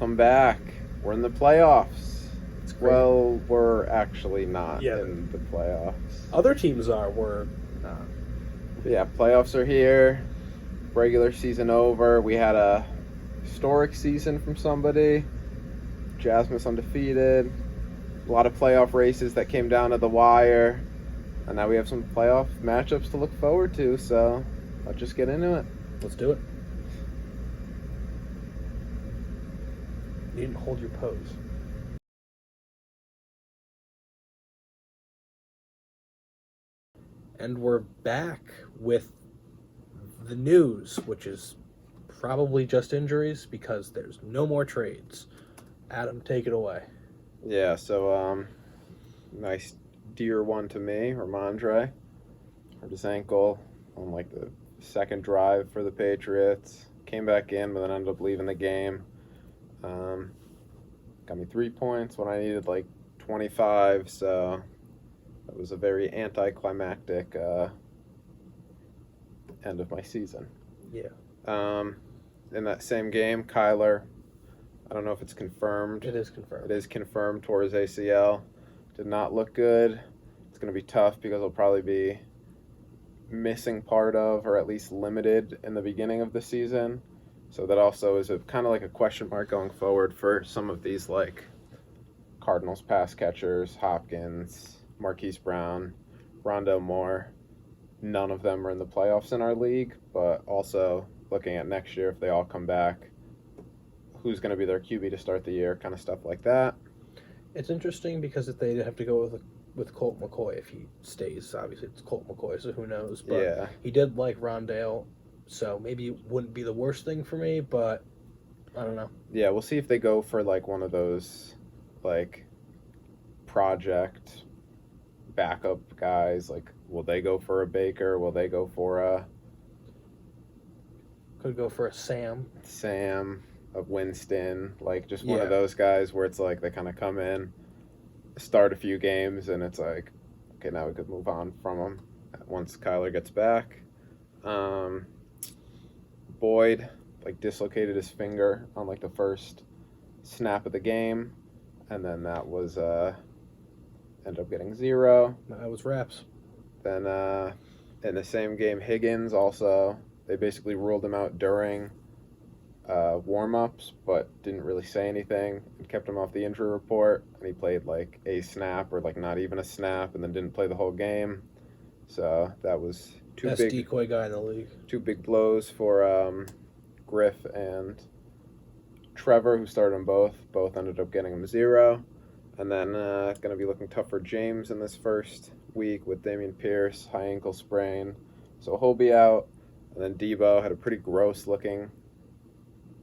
Welcome back. We're in the playoffs. It's great. Well, we're actually not Yeah. in the playoffs. Other teams are. We're not. Yeah, playoffs are here. Regular season over. We had a historic season from somebody. Jasmus undefeated. A lot of playoff races that came down to the wire. And now we have some playoff matchups to look forward to, so let's just get into it. Let's do it. You didn't hold your pose. And we're back with the news, which is probably just injuries because there's no more trades. Adam, take it away. Yeah, so nice dear one to me, Ramondre. Hurt his ankle on like the second drive for the Patriots. Came back in, but then ended up leaving the game. Got me 3 points when I needed like 25, so that was a very anticlimactic end of my season. Yeah. In that same game, Kyler, I don't know if it's confirmed. It is confirmed. It is confirmed, tore his ACL. Did not look good. It's going to be tough because he'll probably be missing part of, or at least limited in the beginning of the season. So that also is a kind of like a question mark going forward for some of these like Cardinals pass catchers, Hopkins, Marquise Brown, Rondell Moore. None of them are in the playoffs in our league, but also looking at next year if they all come back, who's going to be their QB to start the year, kind of stuff like that. It's interesting because if they have to go with Colt McCoy if he stays, obviously it's Colt McCoy, so who knows. But Yeah. he did like Rondale, so maybe it wouldn't be the worst thing for me, but I don't know. Yeah, we'll see if they go for like one of those like project backup guys. Like, will they go for a Baker? Will they go for a Could go for a Sam. a Winston? Like, just one of Yeah. those guys where it's like they kind of come in, start a few games, and it's like, okay, now we could move on from them once Kyler gets back. Boyd like dislocated his finger on like the first snap of the game, and then that was ended up getting 0. That was wraps. Then in the same game, Higgins also, they basically ruled him out during warm-ups, but didn't really say anything and kept him off the injury report. And he played like a snap or like not even a snap, and then didn't play the whole game. So that was Best decoy guy in the league. 2 big blows for Griff and Trevor, who started them both. Both ended up getting him 0. And then it's going to be looking tough for James in this first week with Dameon Pierce, high ankle sprain. So he'll be out. And then Debo had a pretty gross looking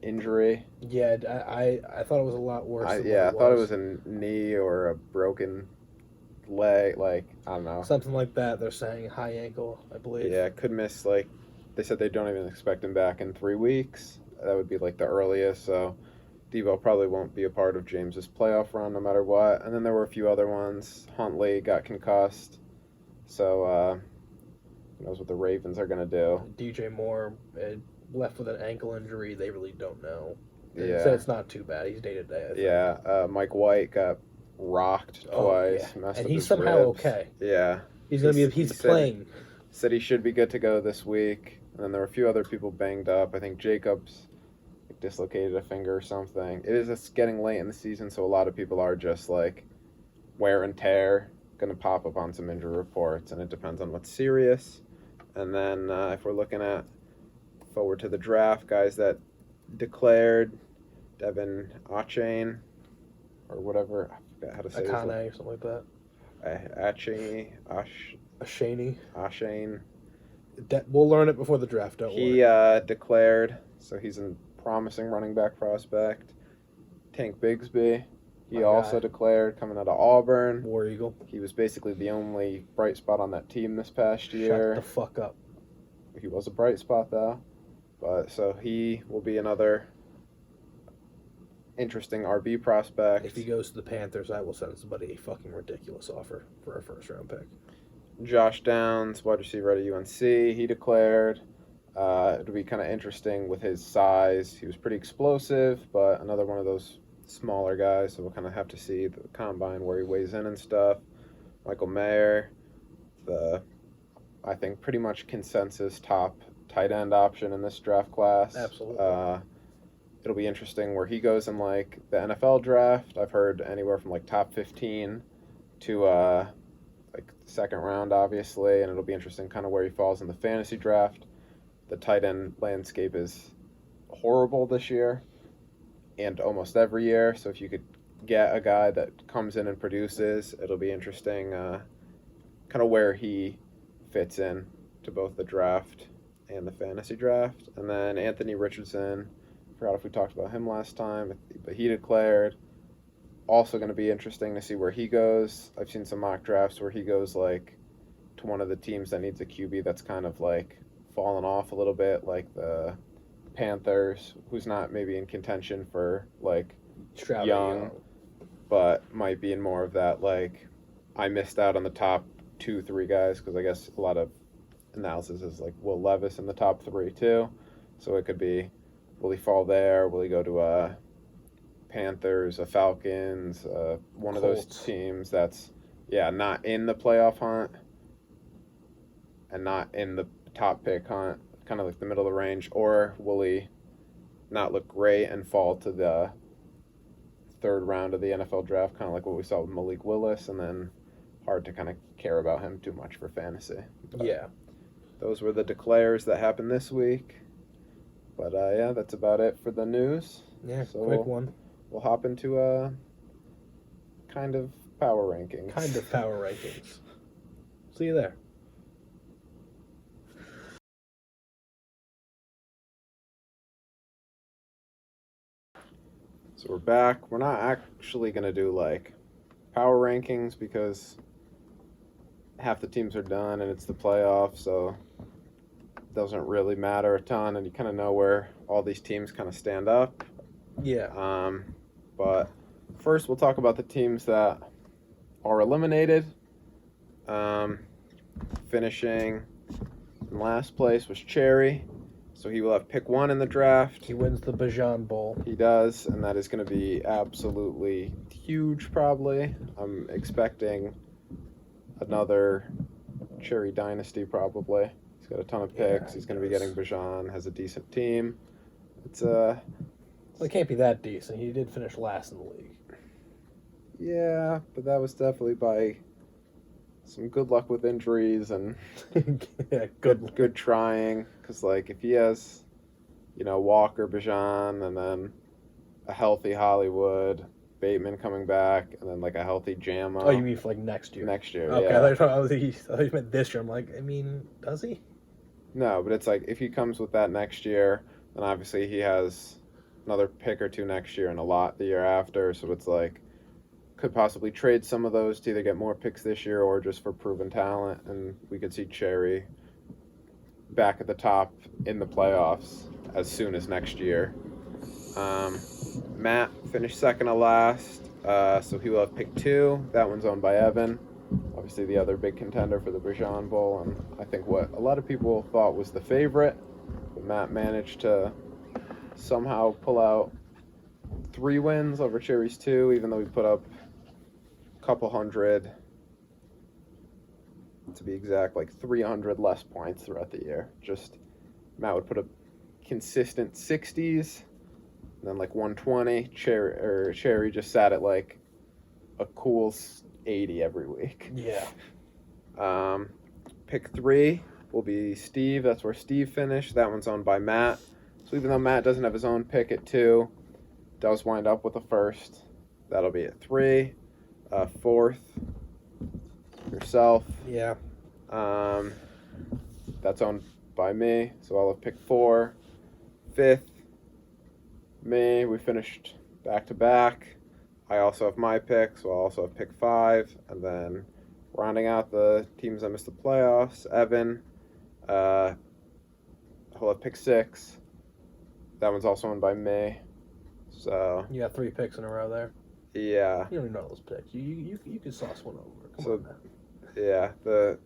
injury. Yeah, I thought it was a lot worse. I than thought it was a knee or a broken leg. Like, I don't know. something like that. They're saying high ankle, I believe. Yeah, could miss, like, they said they don't even expect him back in 3 weeks. That would be like the earliest. So Debo probably won't be a part of James's playoff run no matter what. And then there were a few other ones. Huntley got concussed. So who knows what the Ravens are going to do. DJ Moore left with an ankle injury. They really don't know. They Yeah. said it's not too bad. He's day to day. Yeah, Mike White got rocked twice. Yeah. Messed And up he's his somehow ribs. okay. Yeah. He's gonna be. He's playing. Said he should be good to go this week. And then there were a few other people banged up. I think Jacobs dislocated a finger or something. It is just getting late in the season, so a lot of people are just like wear and tear, going to pop up on some injury reports, and it depends on what's serious. And then if we're looking at forward to the draft, guys that declared, Devin Achane, or whatever, I forgot how to say Akane or something like that. Ashani. We'll learn it before the draft. Don't He worry. declared, so he's a promising running back prospect. Tank Bigsby, he My also guy. declared, coming out of Auburn. War Eagle. He was basically the only bright spot on that team this past year. Shut the fuck up. He was a bright spot though, but so he will be another interesting RB prospect. If he goes to the Panthers, I will send somebody a fucking ridiculous offer for a first round pick. Josh Downs, wide receiver at UNC, he declared. It'll be kind of interesting with his size. He was pretty explosive, but another one of those smaller guys, so we'll kind of have to see the combine where he weighs in and stuff. Michael Mayer, I think pretty much consensus top tight end option in this draft class. Absolutely. It'll be interesting where he goes in like the NFL draft. I've heard anywhere from like top 15 to like second round, obviously, and it'll be interesting kind of where he falls in the fantasy draft. The tight end landscape is horrible this year and almost every year. So if you could get a guy that comes in and produces, it'll be interesting kind of where he fits in to both the draft and the fantasy draft. And then Anthony Richardson, forgot if we talked about him last time, but he declared. Also going to be interesting to see where he goes. I've seen some mock drafts where he goes like to one of the teams that needs a QB that's kind of like fallen off a little bit, like the Panthers, who's not maybe in contention for like Stroud young, but might be in more of that like I missed out on the top 2-3 guys, because I guess a lot of analysis is like Will Levis in the top 3 too. So it could be, will he fall there? Will he go to a Panthers, a Falcons, one of those Colts. teams that's not in the playoff hunt and not in the top pick hunt, kind of like the middle of the range? Or will he not look great and fall to the third round of the NFL draft, kind of like what we saw with Malik Willis, and then hard to kind of care about him too much for fantasy? But Yeah. those were the declares that happened this week. But that's about it for the news. Yeah, So quick one. We'll hop into kind of power rankings. Kind of power rankings. See you there. So we're back. We're not actually going to do like power rankings because half the teams are done and it's the playoffs, so it doesn't really matter a ton, and you kind of know where all these teams kind of stand up. Yeah. But first we'll talk about the teams that are eliminated. Finishing in last place was Cherry, so he will have pick 1 in the draft. He wins the Bajan Bowl. He does, and that is going to be absolutely huge probably. I'm expecting another Cherry dynasty probably. He's got a ton of picks. Yeah, He's going to he be does. getting Bajan, has a decent team. It's Well, it can't be that decent. He did finish last in the league. yeah, but that was definitely by some good luck with injuries and Yeah, good. good trying. Because like if he has, Walker, Bajan, and then a healthy Hollywood, Bateman coming back, and then like a healthy Jamma. Oh, you mean for like next year? next year? Okay, yeah. I thought you meant this year. I'm like, I mean, does he? No, but it's like if he comes with that next year, then obviously he has another pick or 2 next year and a lot the year after. So it's like could possibly trade some of those to either get more picks this year or just for proven talent, and we could see Cherry back at the top in the playoffs as soon as next year. Matt finished second to last, so he will have pick 2. That one's owned by Evan. Obviously the other big contender for the Bajan Bowl, and I think what a lot of people thought was the favorite. But Matt managed to somehow pull out 3 wins over Cherry's 2, even though he put up a couple hundred, to be exact, like 300 less points throughout the year. Just Matt would put up consistent 60s, and then like 120. Cherry just sat at like a cool 80 every week. Yeah. Pick 3 will be Steve. That's where Steve finished. That one's owned by Matt. So even though Matt doesn't have his own pick at 2, does wind up with a first. That'll be at 3. 4th, yourself. Yeah. That's owned by me, so I'll have pick 4. 5th, me. We finished back to back. I also have my pick, so I'll also have pick 5. And then rounding out the teams that missed the playoffs, Evan. He'll have pick 6. That one's also owned by me. So You got 3 picks in a row there. yeah. You don't even know those picks. You can sauce one over. Come So- on, man. Yeah, the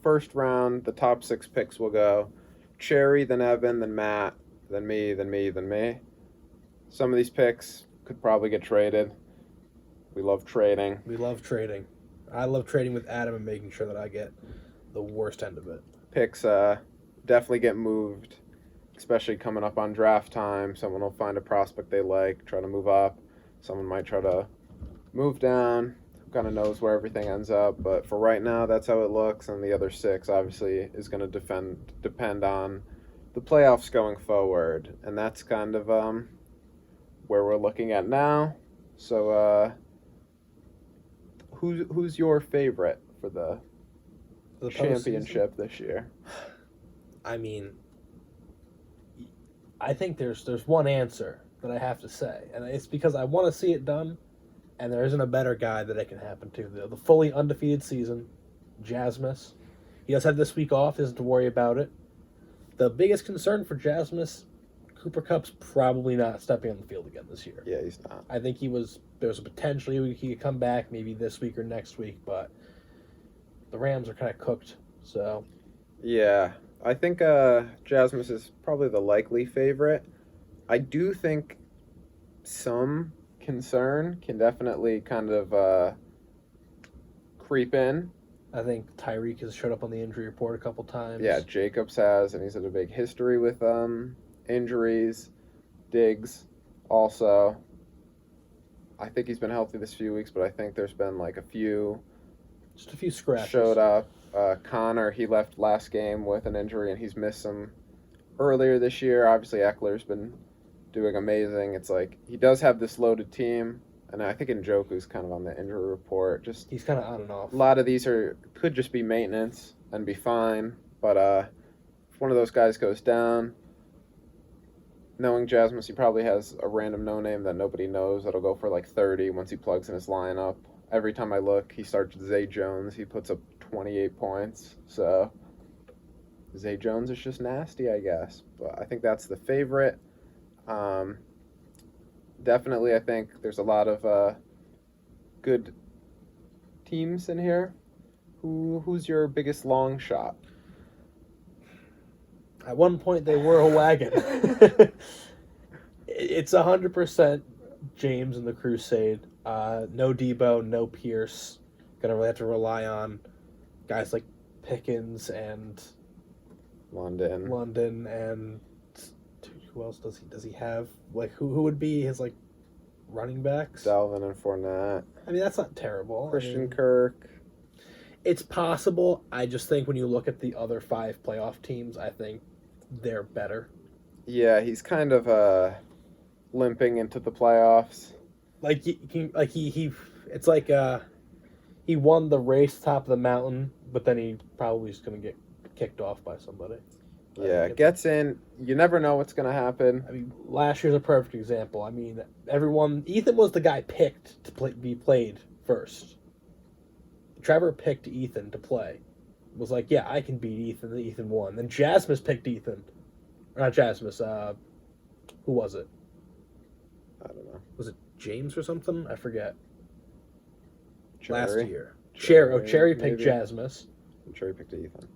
first round, the top 6 picks will go. Cherry, then Evan, then Matt, then me, then me, then me. Some of these picks could probably get traded. We love trading. We love trading. I love trading with Adam and making sure that I get the worst end of it. Picks definitely get moved, especially coming up on draft time. Someone will find a prospect they like, try to move up. Someone might try to move down. Who kind of knows where everything ends up. But for right now, that's how it looks. And the other 6, obviously, is going to depend on the playoffs going forward. And that's kind of where we're looking at now. So who's your favorite for the championship this year? I mean, I think there's one answer that I have to say, and it's because I want to see it done, and there isn't a better guy that it can happen to. The fully undefeated season, Jasmus. He does have this week off, doesn't have to worry about it. The biggest concern for Jasmus, Cooper Kupp's probably not stepping on the field again this year. Yeah, he's not. I think there's a potential he could come back maybe this week or next week, but the Rams are kind of cooked, so. Yeah, I think Jasmus is probably the likely favorite. I do think some concern can definitely kind of creep in. I think Tyreek has showed up on the injury report a couple times. Yeah, Jacobs has, and he's had a big history with injuries. Diggs also. I think he's been healthy this few weeks, but I think there's been like just a few scratches. Showed up. Connor, he left last game with an injury, and he's missed some earlier this year. Obviously, Eckler's been doing amazing. It's like he does have this loaded team, and I think Njoku's kind of on the injury report. Just he's kind of on and off. A lot of these could just be maintenance and be fine, but if one of those guys goes down, knowing Jasmus, he probably has a random no-name that nobody knows that'll go for like 30 once he plugs in his lineup. Every time I look, he starts Zay Jones. He puts up 28 points. So Zay Jones is just nasty, I guess. But I think that's the favorite. Definitely, I think there's a lot of good teams in here. Who's your biggest long shot? At one point, they were a wagon. It's 100% James and the Crusade. No Debo, no Pierce. Gonna really have to rely on guys like Pickens and London and who else does he have? Like who would be his like running backs? Dalvin and Fournette. I mean, that's not terrible. Christian Kirk. It's possible. I just think when you look at the other 5 playoff teams, I think they're better. Yeah, he's kind of limping into the playoffs. It's like he won the race top of the mountain, but then he probably is going to get kicked off by somebody. Yeah, gets in. You never know what's going to happen. I mean, last year's a perfect example. I mean, Ethan was the guy picked to be played first. Trevor picked Ethan to play. Was like, yeah, I can beat Ethan. And Ethan won. Then Jasmus picked Ethan. Or not Jasmus. Who was it? I don't know. Was it James or something? I forget. Cherry? Last year. Cherry picked maybe. Jasmus. Cherry picked Ethan.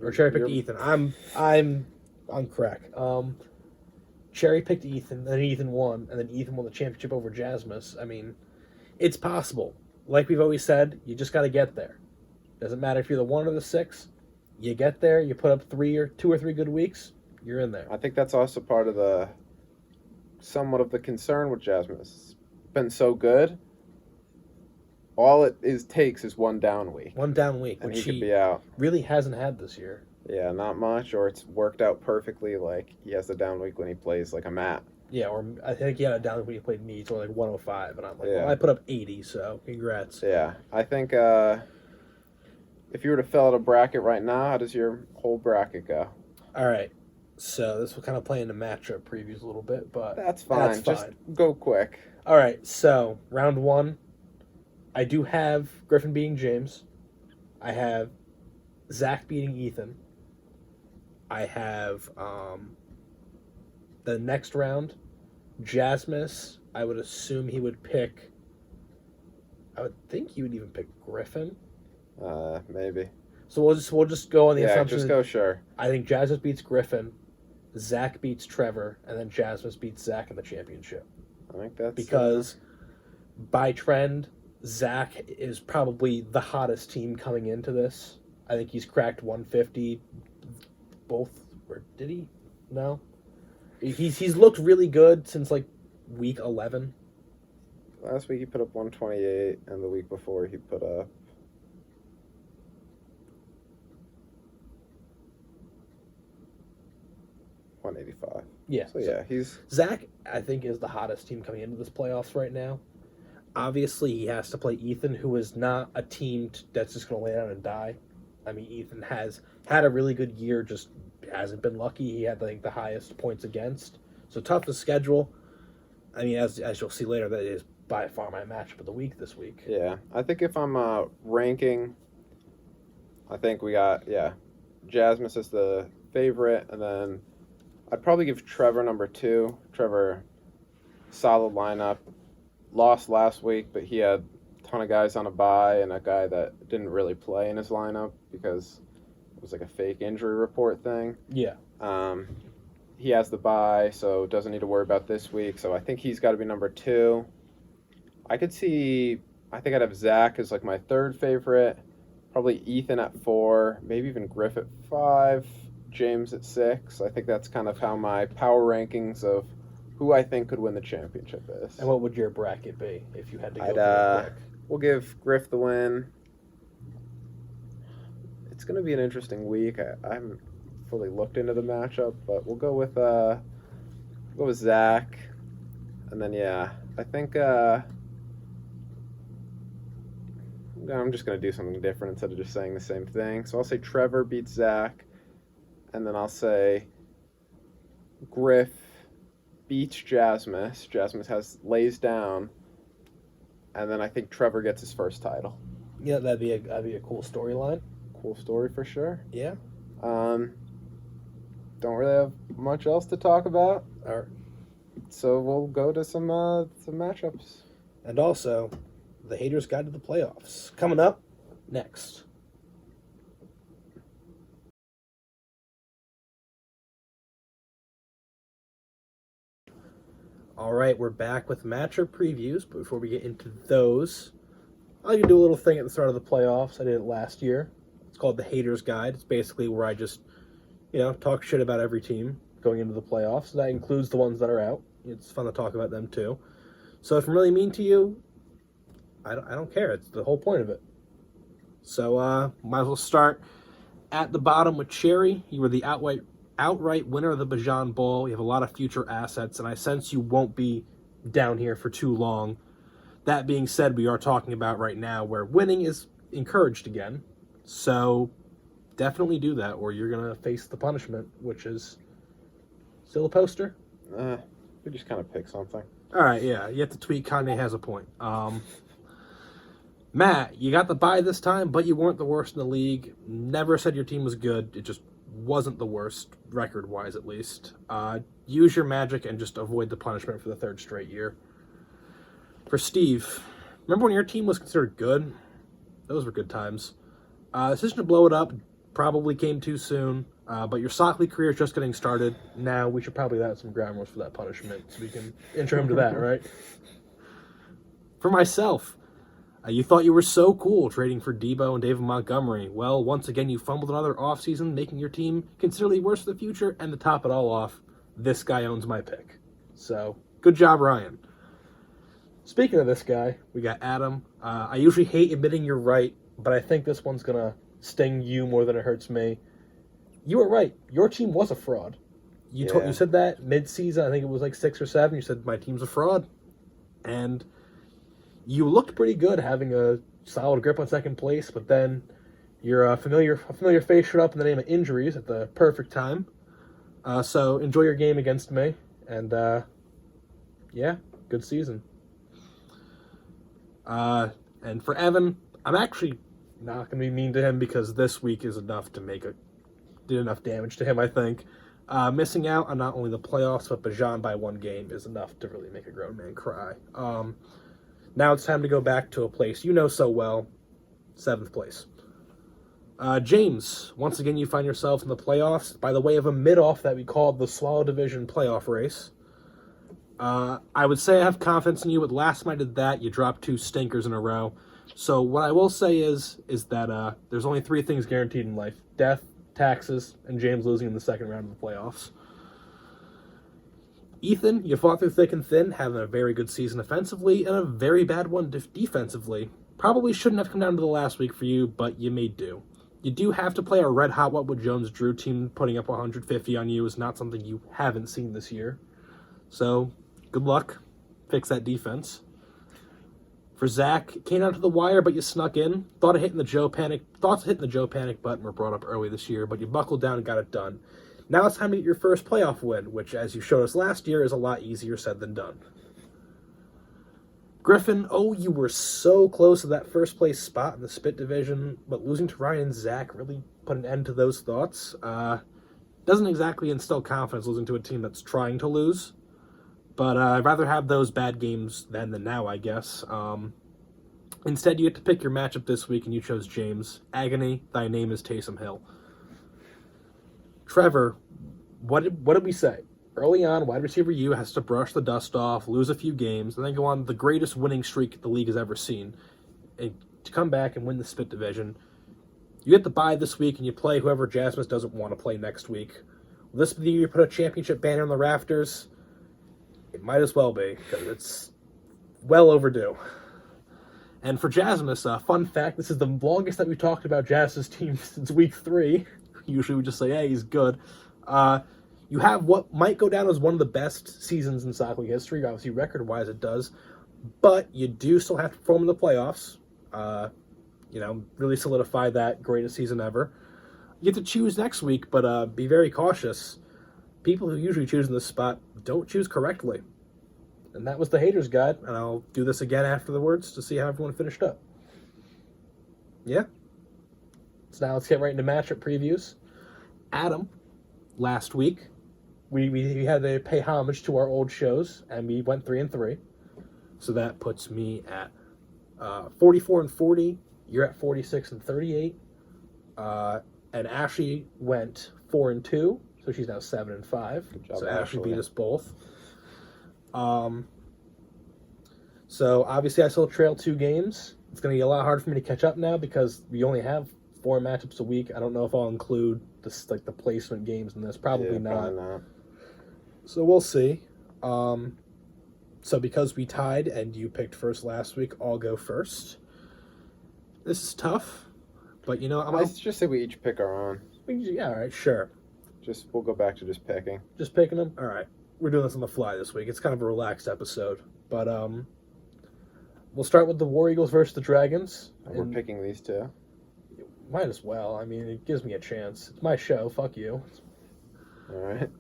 Or Cherry picked Ethan. I'm correct. Cherry picked Ethan, then Ethan won, and then Ethan won the championship over Jasmus. I mean, it's possible. Like we've always said, you just got to get there. Doesn't matter if you're the 1 or the 6. You get there, you put up 2 or 3 good weeks, you're in there. I think that's also part of somewhat of the concern with Jasmus. It's been so good. All it takes is one down week. One down week, and which he could be out. Really hasn't had this year. Yeah, not much, or it's worked out perfectly. Like he has the down week when he plays like a Matt. Yeah, or I think he had a down week when he played me. It's only like 105, and I'm like, Yeah. well, I put up 80, so congrats. Yeah, I think if you were to fill out a bracket right now, how does your whole bracket go? All right, so this will kind of play into matchup previews a little bit, but That's fine. Just go quick. All right, so round 1, I do have Griffin beating James. I have Zach beating Ethan. I have the next round, Jasmus. I would assume he would pick. I would think he would even pick Griffin. Maybe. So we'll just go on the Yeah, assumption. just go sure. I think Jasmine beats Griffin, Zach beats Trevor, and then Jasmine beats Zach in the championship. I think that's Because by trend, Zach is probably the hottest team coming into this. I think he's cracked 150. Both, or did he? No. He's looked really good since like week 11. last week he put up 128, and the week before he put up 185. Yeah. So yeah, he's Zach, I think, is the hottest team coming into this playoffs right now. Obviously, he has to play Ethan, who is not a team that's just going to lay down and die. I mean, Ethan has had a really good year, just hasn't been lucky. He had, I think, the highest points against. So tough to schedule. I mean, as you'll see later, that is by far my matchup of the week this week. Yeah, I think if I'm ranking, I think we got Jasmine is the favorite, and then I'd probably give Trevor number 2. Trevor, solid lineup. Lost last week, but he had a ton of guys on a bye and a guy that didn't really play in his lineup because it was like a fake injury report thing. Yeah. He has the bye, so doesn't need to worry about this week. So I think he's got to be number 2. I think I'd have Zach as like my 3rd favorite. Probably Ethan at 4, maybe even Griff at 5, James at 6. I think that's kind of how my power rankings of who I think could win the championship is. And what would your bracket be if you had to go real quick? We'll give Griff the win. It's going to be an interesting week. I haven't fully looked into the matchup, but we'll go with Zach. And then, I think I'm just going to do something different instead of just saying the same thing. So I'll say Trevor beats Zach, and then I'll say Griff beats Jasmine. Jasmine lays down, and then I think Trevor gets his first title. Yeah, that'd be a cool storyline. Cool story for sure. Yeah. Don't really have much else to talk about. All right. So we'll go to some matchups. And also, the Haters Guide to the Playoffs coming up next. All right, we're back with matchup previews, but before we get into those, I can do a little thing at the start of the playoffs. I did it last year. It's called the Haters Guide. It's basically where I just, talk shit about every team going into the playoffs. That includes the ones that are out. It's fun to talk about them too. So if I'm really mean to you, I don't care. It's the whole point of it. So might as well start at the bottom with Cherry. You were the outright winner of the Bajan Bowl. You have a lot of future assets, and I sense you won't be down here for too long. That being said, we are talking about right now where winning is encouraged again. So definitely do that, or you're going to face the punishment, which is still a poster. We just kind of pick something. All right, yeah. You have to tweet Kanye has a point. Matt, you got the bye this time, but you weren't the worst in the league. Never said your team was good. It just wasn't the worst, record-wise at least. Use your magic and just avoid the punishment for the 3rd straight year. For Steve, remember when your team was considered good? Those were good times. Decision to blow it up probably came too soon, but your Sockley career is just getting started. Now we should probably add some ground rules for that punishment so we can intro him to that, right? For myself, you thought you were so cool trading for Debo and David Montgomery. Well, once again, you fumbled another offseason, making your team considerably worse for the future, and to top it all off, this guy owns my pick. So, good job, Ryan. Speaking of this guy, we got Adam. I usually hate admitting you're right, but I think this one's going to sting you more than it hurts me. You were right. Your team was a fraud. You said that mid-season, I think it was like 6 or 7. You said, my team's a fraud. And you looked pretty good having a solid grip on second place, but then your familiar face showed up in the name of injuries at the perfect time. So enjoy your game against me. And, good season. And for Evan, I'm actually not going to be mean to him because this week is enough to did enough damage to him, I think. Missing out on not only the playoffs, but Bajan by 1 game is enough to really make a grown man cry. Now it's time to go back to a place you know so well, 7th place. James, once again you find yourself in the playoffs by the way of a mid-off that we called the Swallow Division playoff race. I would say I have confidence in you, but last time I did that, you dropped 2 stinkers in a row. So what I will say is that there's only 3 things guaranteed in life: death, taxes, and James losing in the second round of the playoffs. Ethan, you fought through thick and thin, having a very good season offensively and a very bad one defensively. Probably shouldn't have come down to the last week for you, but you made do. You do have to play a red-hot What Would Jones Drew team. Putting up 150 on you is not something you haven't seen this year. So, good luck. Fix that defense. For Zach, came out to the wire, but you snuck in. Thoughts of hitting the Joe Panic button were brought up early this year, but you buckled down and got it done. Now it's time to get your first playoff win, which, as you showed us last year, is a lot easier said than done. Griffin, you were so close to that first place spot in the Spit Division, but losing to Ryan and Zach really put an end to those thoughts. Doesn't exactly instill confidence losing to a team that's trying to lose, but I'd rather have those bad games then than now, I guess. Instead, you get to pick your matchup this week, and you chose James. Agony, thy name is Taysom Hill. Trevor, what did we say? Early on, wide receiver U has to brush the dust off, lose a few games, and then go on the greatest winning streak the league has ever seen. And to come back and win the Spit Division, you get the bye this week, and you play whoever Jasmus doesn't want to play next week. Will this be the year you put a championship banner on the rafters? It might as well be, because it's well overdue. And for Jasmus, fun fact, this is the longest that we've talked about Jasmus' team since week 3. Usually we just say, hey, he's good. You have what might go down as one of the best seasons in soccer league history. Obviously, record-wise, it does. But you do still have to perform in the playoffs. Really solidify that greatest season ever. You get to choose next week, but be very cautious. People who usually choose in this spot don't choose correctly. And that was the Haters Guide, and I'll do this again afterwards to see how everyone finished up. Yeah? So now let's get right into matchup previews. Adam, last week, we had to pay homage to our old shows, and we went 3-3. So that puts me at 44-40. You're at 46-38. And Ashley went 4-2, so she's now 7-5. Good job, so Ashley Ashley. beat us both. So obviously I still trail 2 games. It's going to be a lot harder for me to catch up now because we only have 4 matchups a week. I don't know if I'll include this, the placement games in this. Probably not. So we'll see. So because we tied and you picked first last week, I'll go first. This is tough, but Let's just say we each pick our own. Yeah, all right, sure. We'll go back to just picking. Just picking them? All right. We're doing this on the fly this week. It's kind of a relaxed episode. But we'll start with the War Eagles versus the Dragons. And we're picking these 2. Might as well. I mean, it gives me a chance. It's my show. Fuck you. All right.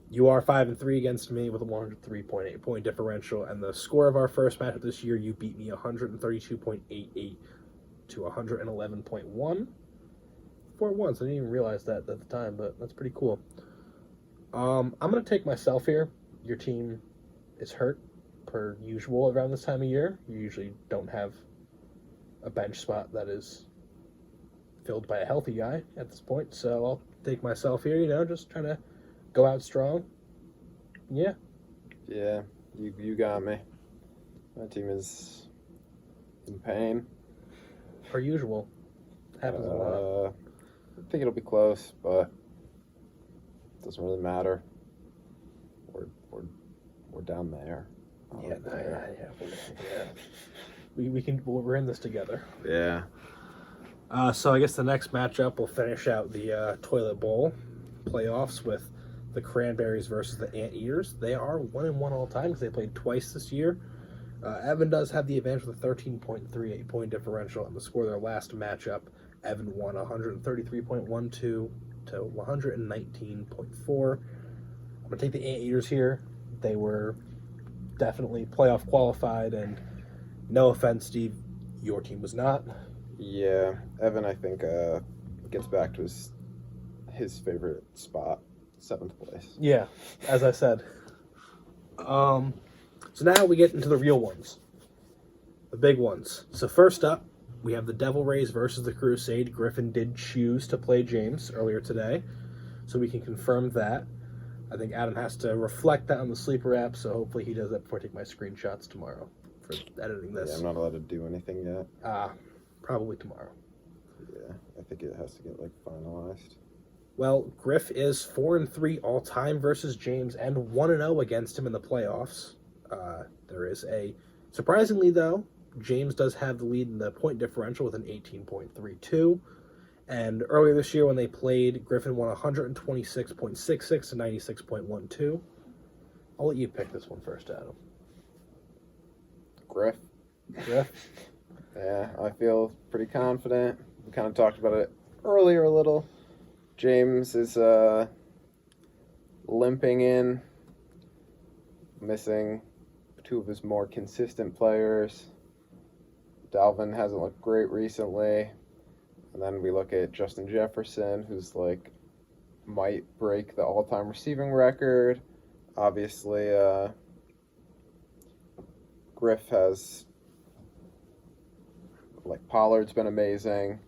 You are 5-3 against me with a 103.8 point differential, and the score of our first matchup this year, you beat me 132.88 to 111.1. 4-1, so I didn't even realize that at the time, but that's pretty cool. I'm going to take myself here. Your team is hurt, per usual, around this time of year. You usually don't have a bench spot that is filled by a healthy guy at this point, so I'll take myself here, just trying to go out strong. Yeah. Yeah, you got me. My team is in pain. Per usual. Happens a lot. I think it'll be close, but it doesn't really matter. We're down there. Yeah. We're in this together. Yeah. So I guess the next matchup will finish out the Toilet Bowl playoffs with the Cranberries versus the Anteaters. They are 1-1 all time because they played twice this year. Evan does have the advantage with a 13.38 point differential, and the score of their last matchup, Evan won 133.12 to 119.4. I'm going to take the Anteaters here. They were definitely playoff qualified, and no offense, Steve, your team was not. Yeah, Evan, I think, gets back to his favorite spot, 7th place. Yeah, as I said. So now we get into the real ones. The big ones. So first up, we have the Devil Rays versus the Crusade. Griffin did choose to play James earlier today, so we can confirm that. I think Adam has to reflect that on the sleeper app, so hopefully he does that before I take my screenshots tomorrow for editing this. Yeah, I'm not allowed to do anything yet. Probably tomorrow. Yeah, I think it has to get finalized. Well, Griff is 4-3 all time versus James and 1-0 against him in the playoffs. There is surprisingly though, James does have the lead in the point differential with an 18.32. And earlier this year when they played, Griffin won 126.66 to 96.12. I'll let you pick this one first, Adam. Griff? Yeah, I feel pretty confident. We kind of talked about it earlier a little. James is limping in, missing two of his more consistent players. Dalvin hasn't looked great recently. And then we look at Justin Jefferson, who's might break the all-time receiving record. Obviously, Griff has, Pollard's been amazing.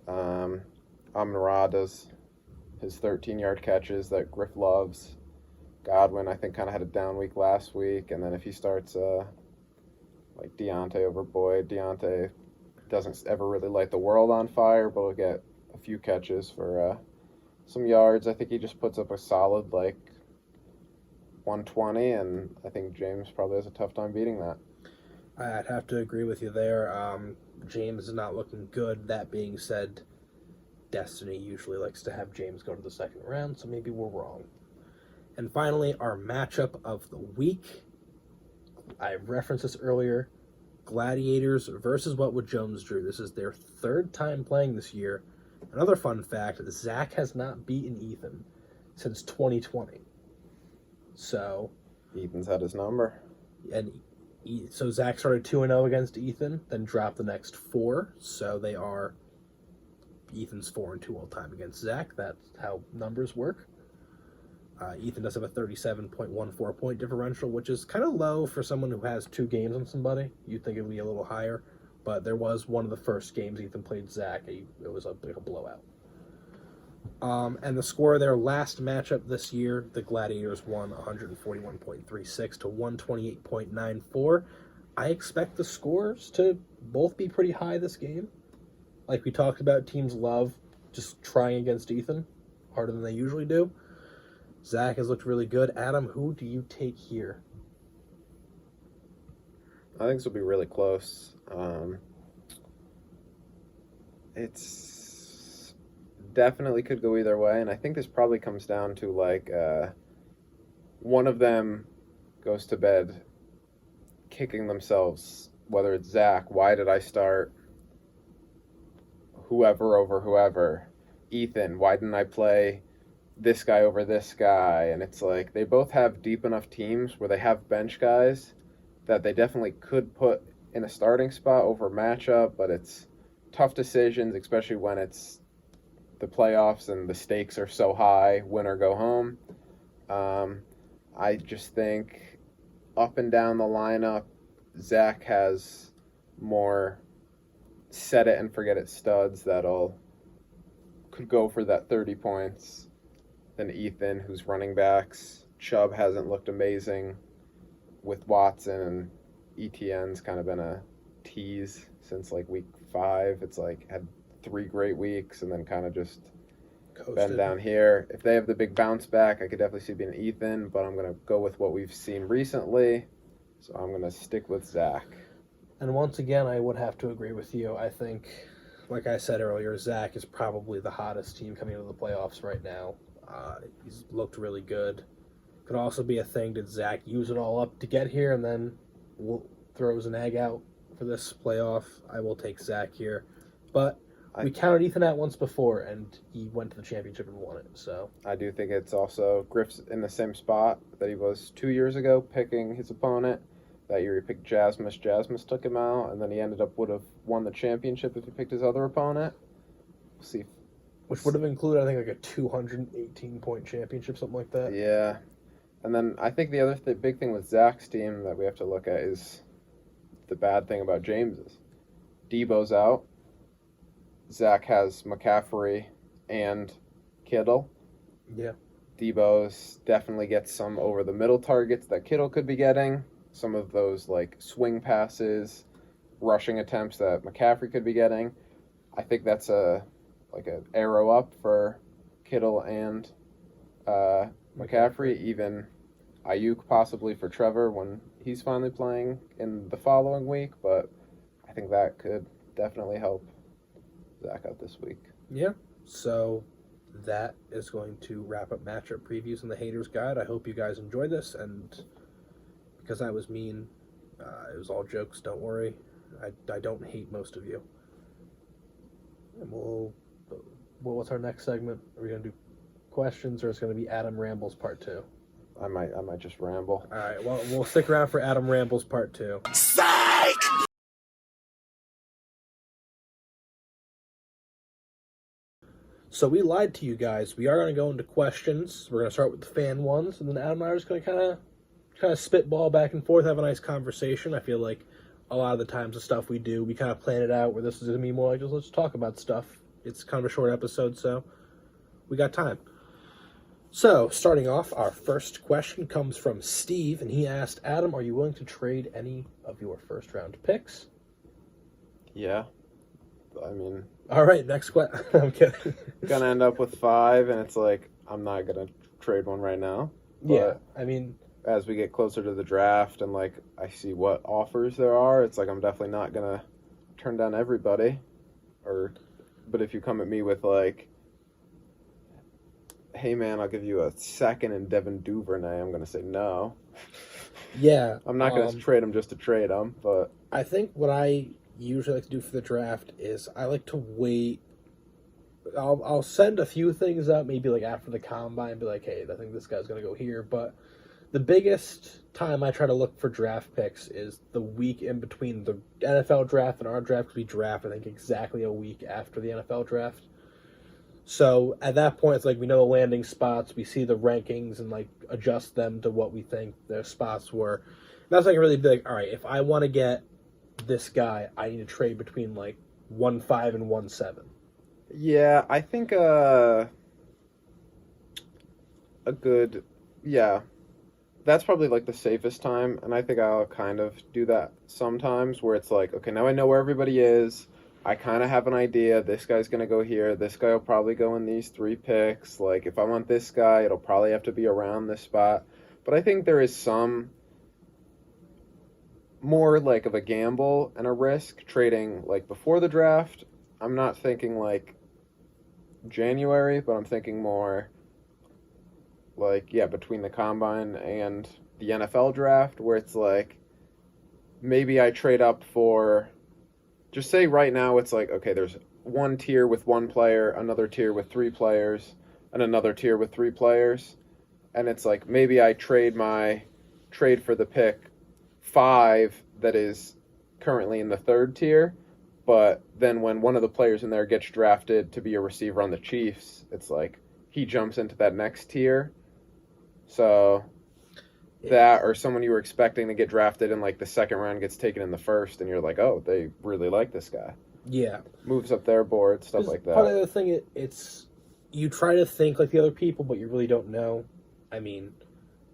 Amon-Ra does his 13-yard catches that Griff loves. Godwin, I think, kind of had a down week last week. And then if he starts Deontay over Boyd, Deontay doesn't ever really light the world on fire, but will get a few catches for some yards. I think he just puts up a solid 120, and I think James probably has a tough time beating that. I'd have to agree with you there. James is not looking good. That being said, Destiny usually likes to have James go to the second round, so maybe we're wrong. And finally, our matchup of the week. I referenced this earlier. Gladiators versus What Would Jones Drew. This is their third time playing this year. Another fun fact, Zach has not beaten Ethan since 2020. So Ethan's had his number. And so Zach started 2-0 against Ethan, then dropped the next 4. So they are Ethan's 4-2 all time against Zach. That's how numbers work. Ethan does have a 37.14 point differential, which is kind of low for someone who has 2 games on somebody. You'd think it would be a little higher, but there was one of the first games Ethan played Zach. It was a blowout. And the score of their last matchup this year, the Gladiators won 141.36 to 128.94. I expect the scores to both be pretty high this game. Like we talked about, teams love just trying against Ethan harder than they usually do. Zach has looked really good. Adam, who do you take here? I think this will be really close. It's definitely could go either way, and I think this probably comes down to one of them goes to bed kicking themselves, whether it's Zach, why did I start whoever over whoever? Ethan, why didn't I play this guy over this guy? And it's they both have deep enough teams where they have bench guys that they definitely could put in a starting spot over matchup, but it's tough decisions, especially when it's the playoffs and the stakes are so high, win or go home. I just think up and down the lineup, Zach has more set it and forget it studs could go for that 30 points than Ethan, who's running backs. Chubb hasn't looked amazing with Watson, and ETN's kind of been a tease since week 5. It's had 3 great weeks and then kind of just been down here. If they have the big bounce back, I could definitely see being Ethan, but I'm going to go with what we've seen recently, so I'm going to stick with Zach. And once again, I would have to agree with you. I think, like I said earlier, Zach is probably the hottest team coming into the playoffs right now. He's looked really good. Could also be a thing, did Zach use it all up to get here and then throws an egg out for this playoff? I will take Zach here. But we counted Ethan out once before, and he went to the championship and won it. So I do think it's also Griff's in the same spot that he was 2 years ago picking his opponent. That year he picked Jasmus. Jasmus took him out, and then he would have won the championship if he picked his other opponent. We'll see. Which would have included, I think, a 218-point championship, something like that. Yeah. And then I think the other big thing with Zach's team that we have to look at is the bad thing about James's. Debo's out. Zach has McCaffrey and Kittle. Yeah. Debo's definitely gets some over the middle targets that Kittle could be getting. Some of those like swing passes, rushing attempts that McCaffrey could be getting. I think that's an arrow up for Kittle and McCaffrey. Even Ayuk possibly for Trevor when he's finally playing in the following week. But I think that could definitely help Zach out this week. Yeah. So that is going to wrap up matchup previews in the Haters Guide. I hope you guys enjoyed this, and because I was mean, it was all jokes. Don't worry, I don't hate most of you. And what's our next segment? Are we gonna do questions, or is it gonna be Adam Rambles Part 2? I might just ramble. All right. Well, we'll stick around for Adam Rambles Part 2. Psych! So we lied to you guys. We are going to go into questions. We're going to start with the fan ones, and then Adam and I are just going to kind of spitball back and forth, have a nice conversation. I feel like a lot of the times the stuff we do, we kind of plan it out, where this is going to be more like just let's talk about stuff. It's kind of a short episode, so we got time. So, starting off, our first question comes from Steve, and he asked, Adam, are you willing to trade any of your first-round picks? Yeah. I mean, all right, next question. I'm kidding. Gonna end up with 5, and it's like, I'm not gonna trade one right now. But yeah, I mean, as we get closer to the draft and, like, I see what offers there are, it's like I'm definitely not gonna turn down everybody. But if you come at me with, like, hey, man, I'll give you a second in Devin Duvernay, I'm gonna say no. Yeah. I'm not gonna trade him just to trade him, but I think what I usually like to do for the draft is I like to wait. I'll send a few things out, maybe like after the combine, be like, hey, I think this guy's going to go here. But the biggest time I try to look for draft picks is the week in between the NFL draft and our draft, because we draft, I think, exactly a week after the NFL draft. So at that point, it's like we know the landing spots, we see the rankings, and like adjust them to what we think their spots were. And that's like really big. All right, if I want to get this guy, I need to trade between like 1.5 and 1.7. yeah, I think a good, yeah, that's probably like the safest time, and I think I'll kind of do that sometimes where it's like, okay, now I know where everybody is. I kind of have an idea. This guy's going to go here. This guy will probably go in these 3 picks. Like, if I want this guy, it'll probably have to be around this spot. But I think there is some more like of a gamble and a risk trading like before the draft. I'm not thinking like January, but I'm thinking more like, yeah, between the combine and the NFL draft, where it's like maybe I trade up for, just say right now it's like, okay, there's one tier with 1 player, another tier with 3 players, and another tier with 3 players. And it's like maybe I trade for the pick 5 that is currently in the 3rd tier, but then when one of the players in there gets drafted to be a receiver on the Chiefs, it's like he jumps into that next tier. So that, or someone you were expecting to get drafted in like the 2nd round gets taken in the 1st, and you're like, oh, they really like this guy. Yeah. Moves up their board, stuff like that. Part of the thing, it's you try to think like the other people, but you really don't know. I mean,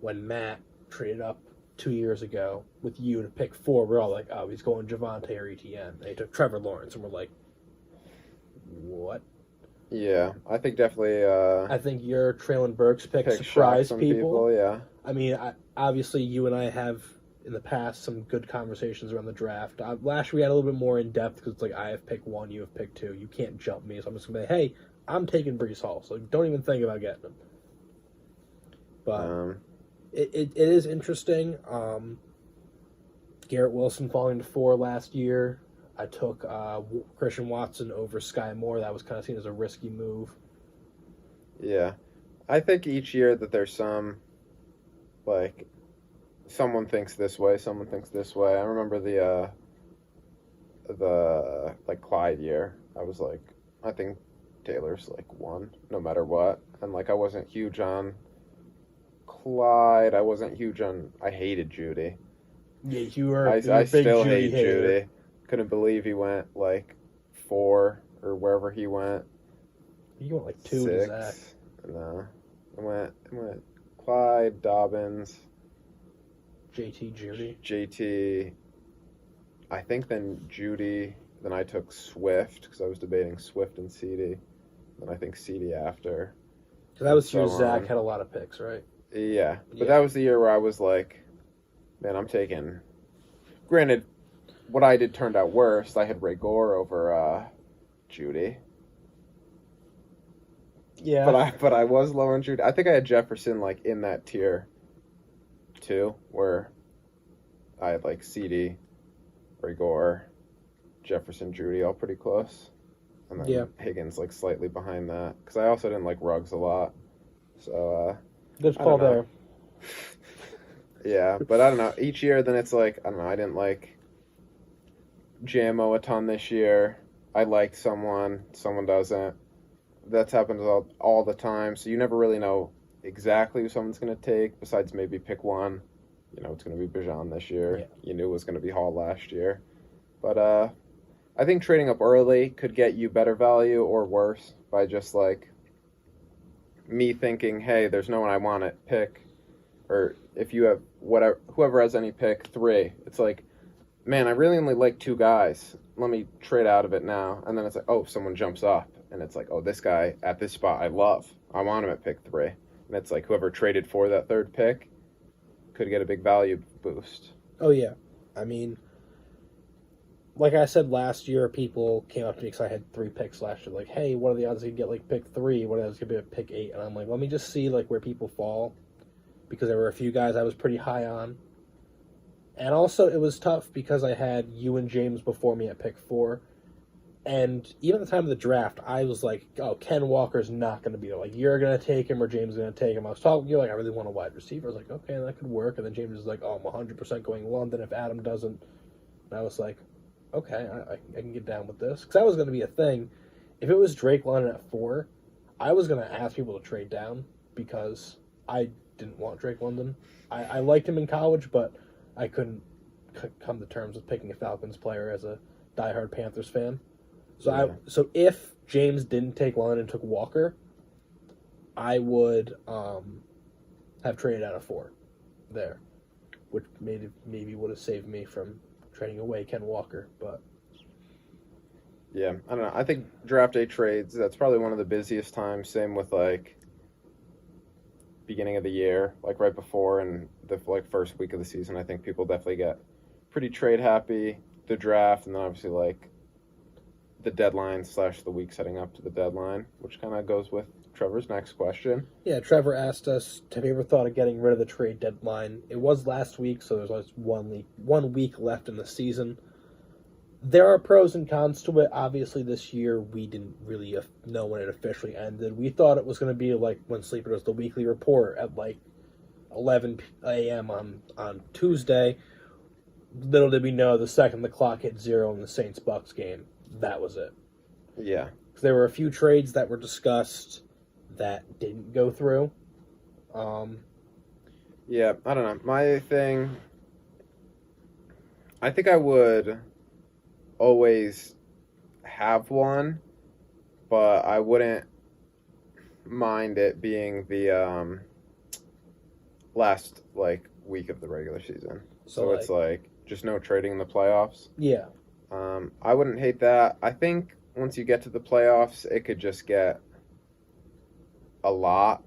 when Matt traded up 2 years ago with you to pick 4, we're all like, oh, he's going Javonte or Etienne. And he took Trevor Lawrence, and we're like, what? Yeah, I think definitely. I think your Traylon Burks pick surprised some people. Yeah. I mean, obviously, you and I have in the past some good conversations around the draft. Last year we had a little bit more in depth because it's like I have picked 1, you have picked 2. You can't jump me, so I'm just gonna say, hey, I'm taking Breece Hall, so don't even think about getting him. But it is interesting. Garrett Wilson falling to 4 last year. I took Christian Watson over Sky Moore. That was kind of seen as a risky move. Yeah. I think each year that there's some, like, someone thinks this way, someone thinks this way. I remember the like, Clyde year. I was like, I think Taylor's, like, 1, no matter what. And, like, I wasn't huge on Clyde. I wasn't huge on, I hated Judy. Yeah, you were I big still Judy hate hater. Judy. Couldn't believe he went like 4 or wherever he went. You went like 2 to 6. Zach. No, I went Clyde, Dobbins, JT, Judy. JT. I think then Judy. Then I took Swift because I was debating Swift and CD. Then I think CD after. So that was So your Zach on. had a lot of picks, right? Yeah, but Yeah. that was the year where I was like, man, I'm taking. Granted, what I did turned out worse. I had Ray Gore over Judy, Yeah. but I was low on Judy. I think I had Jefferson like in that tier, too, where I had like CD, Ray Gore, Jefferson, Judy, all pretty close, and then Yeah. Higgins like slightly behind that because I also didn't like Ruggs a lot, so. Good I call don't know. there. Yeah, but I don't know. Each year, then it's like, I don't know, I didn't like JMO a ton this year. I liked someone doesn't. That's happened all the time, so you never really know exactly who someone's going to take, besides maybe pick one. You know, it's going to be Bijan this year. Yeah. You knew it was going to be Hall last year. But I think trading up early could get you better value or worse by just like me thinking, hey, there's no one I want to pick. Or if you have whoever has any pick, 3. It's like, man, I really only like 2 guys. Let me trade out of it now. And then it's like, oh, someone jumps up. And it's like, oh, this guy at this spot I love. I want him at pick 3. And it's like whoever traded for that 3rd pick could get a big value boost. Oh, yeah. I mean, like I said last year, people came up to me because I had 3 picks last year. Like, hey, what are the odds you get like pick 3? What are the odds you get at pick 8? And I'm like, let me just see like where people fall, because there were a few guys I was pretty high on. And also, it was tough because I had you and James before me at pick 4. And even at the time of the draft, I was like, oh, Ken Walker's not going to be there. Like, you're going to take him or James is going to take him. I was talking to you, like, I really want a wide receiver. I was like, okay, that could work. And then James was like, oh, I'm 100% going London if Adam doesn't. And I was like, okay, I can get down with this. Because that was going to be a thing. If it was Drake London at 4, I was going to ask people to trade down because I didn't want Drake London. I liked him in college, but I couldn't come to terms with picking a Falcons player as a diehard Panthers fan. So Yeah. so if James didn't take London and took Walker, I would have traded out of 4 there, which maybe would have saved me from trading away Ken Walker. But Yeah, I don't know. I think draft day trades, that's probably one of the busiest times. Same with like beginning of the year, like right before and the like first week of the season. I think people definitely get pretty trade happy. The draft, and then obviously like the deadline / the week setting up to the deadline, which kind of goes with Trevor's next question. yeah, Trevor asked us, have you ever thought of getting rid of the trade deadline? It was last week, so there's only 1 week left in the season. There are pros and cons to it. Obviously, this year we didn't really know when it officially ended. We thought it was going to be like when Sleeper does the weekly report at like 11 a.m. on Tuesday. Little did we know, the second the clock hit 0 in the Saints-Bucks game, that was it. Yeah. Because there were a few trades that were discussed that didn't go through. Yeah, I don't know. My thing, I think I would always have one, but I wouldn't mind it being the last like week of the regular season. So it's like just no trading in the playoffs. Yeah. I wouldn't hate that. I think once you get to the playoffs, it could just get a lot.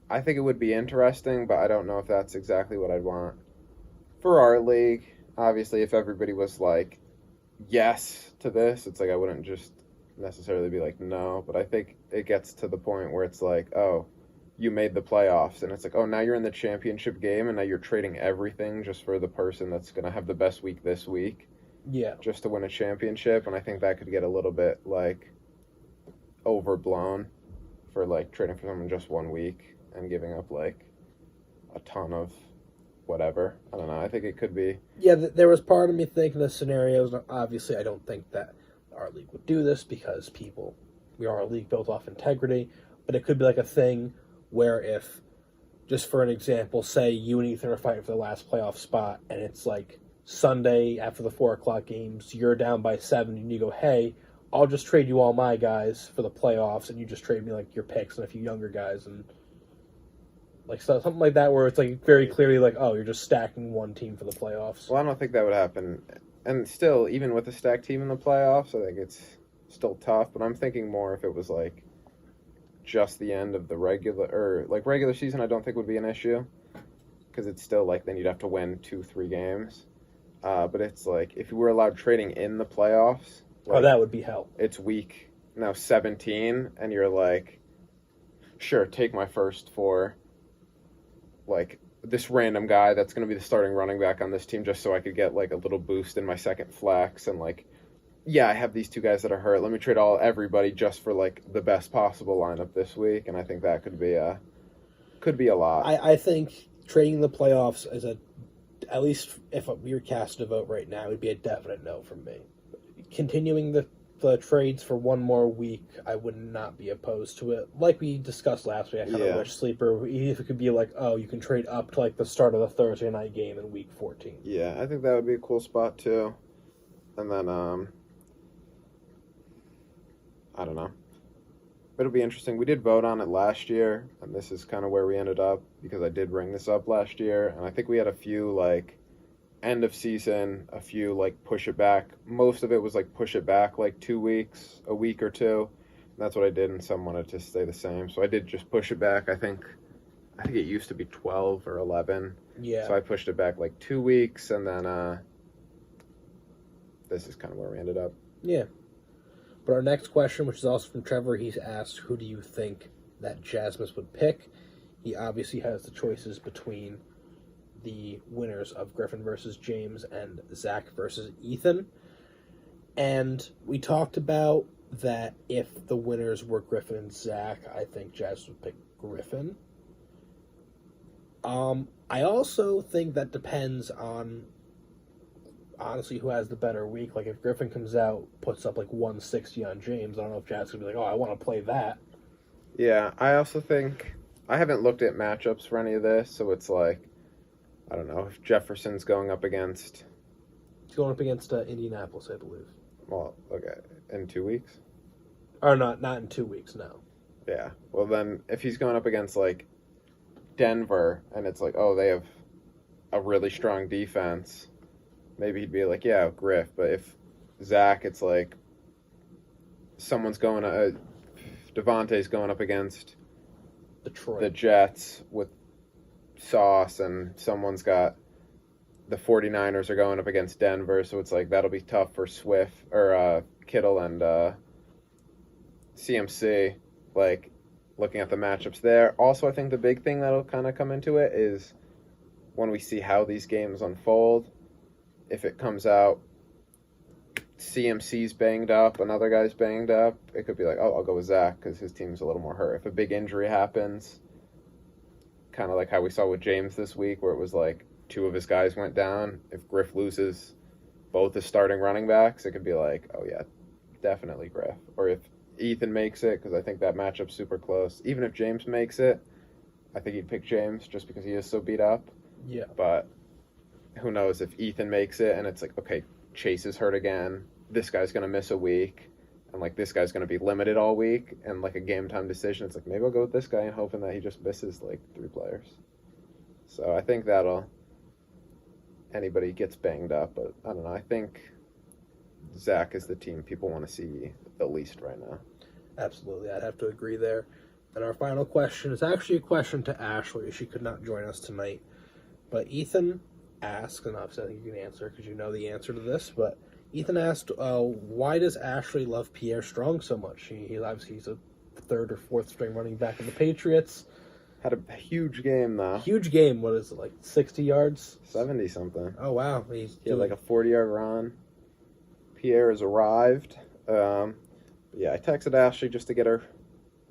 I think it would be interesting, but I don't know if that's exactly what I'd want for our league. Obviously, if everybody was like, yes to this, it's like I wouldn't just necessarily be like, no. But I think it gets to the point where it's like, oh, you made the playoffs. And it's like, oh, now you're in the championship game, and now you're trading everything just for the person that's going to have the best week this week. Yeah. Just to win a championship. And I think that could get a little bit, like, overblown for, like, trading for someone just 1 week and giving up, like, a ton of whatever. I don't know. I think it could be. Yeah, there was part of me thinking of scenarios. Obviously, I don't think that our league would do this because we are a league built off integrity. But it could be like a thing where if, just for an example, say you and Ethan are fighting for the last playoff spot and it's like Sunday after the 4 o'clock games, you're down by 7 and you go, hey, I'll just trade you all my guys for the playoffs, and you just trade me like your picks and a few younger guys, and like something like that, where it's like very clearly like, oh, you're just stacking one team for the playoffs. Well, I don't think that would happen. And still, even with a stacked team in the playoffs, I think it's still tough. But I'm thinking more if it was like just the end of the regular season, I don't think would be an issue, because it's still like then you'd have to win 2-3 games. But it's like if you were allowed trading in the playoffs, like, That would be hell. it's week now 17, and you're like, sure, take my first for like this random guy that's going to be the starting running back on this team, just so I could get like a little boost in my second flex, and like, yeah, I have these two guys that are hurt. Let me trade everybody just for like the best possible lineup this week, and I think that could be a lot. I think trading the playoffs is at least if we were cast to vote right now, it would be a definite no from me. Continuing the trades for one more week, I would not be opposed to it. Like we discussed last week, I kind of wish Sleeper, if it could be like, oh, you can trade up to like the start of the Thursday night game in week 14. Yeah, I think that would be a cool spot too. And then, I don't know. It'll be interesting. We did vote on it last year, and this is kind of where we ended up, because I did bring this up last year, and I think we had a few, like, end of season, a few, like, push it back. Most of it was, like, push it back, like, 2 weeks, a week or two. And that's what I did, and some wanted to stay the same. So I did just push it back. I think it used to be 12 or 11. Yeah. So I pushed it back, like, 2 weeks, and then this is kind of where we ended up. Yeah. But our next question, which is also from Trevor, he's asked, who do you think that Jasmus would pick? He obviously has the choices between the winners of Griffin versus James and Zach versus Ethan. And we talked about that if the winners were Griffin and Zach, I think Jasmus would pick Griffin. I also think that depends on, honestly, who has the better week. Like, if Griffin comes out, puts up, like, 160 on James, I don't know if Jasmus would be like, oh, I want to play that. Yeah, I also think, I haven't looked at matchups for any of this, so it's like, I don't know, if Jefferson's going up against... He's going up against Indianapolis, I believe. Well, okay, in 2 weeks? Or not in 2 weeks, no. Yeah, well then, if he's going up against, like, Denver, and it's like, oh, they have a really strong defense, maybe he'd be like, yeah, Griff. But if Zach, it's like, someone's going Devontae's going up against Detroit. the Jets with Sauce, and someone's got the 49ers are going up against Denver, so it's like that'll be tough for Swift or Kittle and CMC, like looking at the matchups there. Also, I think the big thing that'll kind of come into it is when we see how these games unfold. If it comes out CMC's banged up, another guy's banged up, it could be like, oh, I'll go with Zach because his team's a little more hurt. If a big injury happens, kind of like how we saw with James this week, where it was like 2 of his guys went down. If Griff loses both his starting running backs, it could be like, oh yeah, definitely Griff. Or if Ethan makes it, because I think that matchup's super close. Even if James makes it, I think he'd pick James just because he is so beat up. Yeah. But who knows if Ethan makes it and it's like, okay, Chase is hurt again. This guy's going to miss a week. And, like, this guy's going to be limited all week. And, like, a game-time decision, it's like, maybe I'll go with this guy and hoping that he just misses, like, 3 players. So I think anybody gets banged up. But, I don't know. I think Zach is the team people want to see the least right now. Absolutely. I'd have to agree there. And our final question is actually a question to Ashley. She could not join us tonight. But Ethan asked, and obviously I think you can answer because you know the answer to this, but Ethan asked, why does Ashley love Pierre Strong so much? He's a 3rd or 4th string running back in the Patriots. Had a huge game, though. Huge game. What is it, like 60 yards? 70-something. Oh, wow. He had like a 40-yard run. Pierre has arrived. Yeah, I texted Ashley just to get her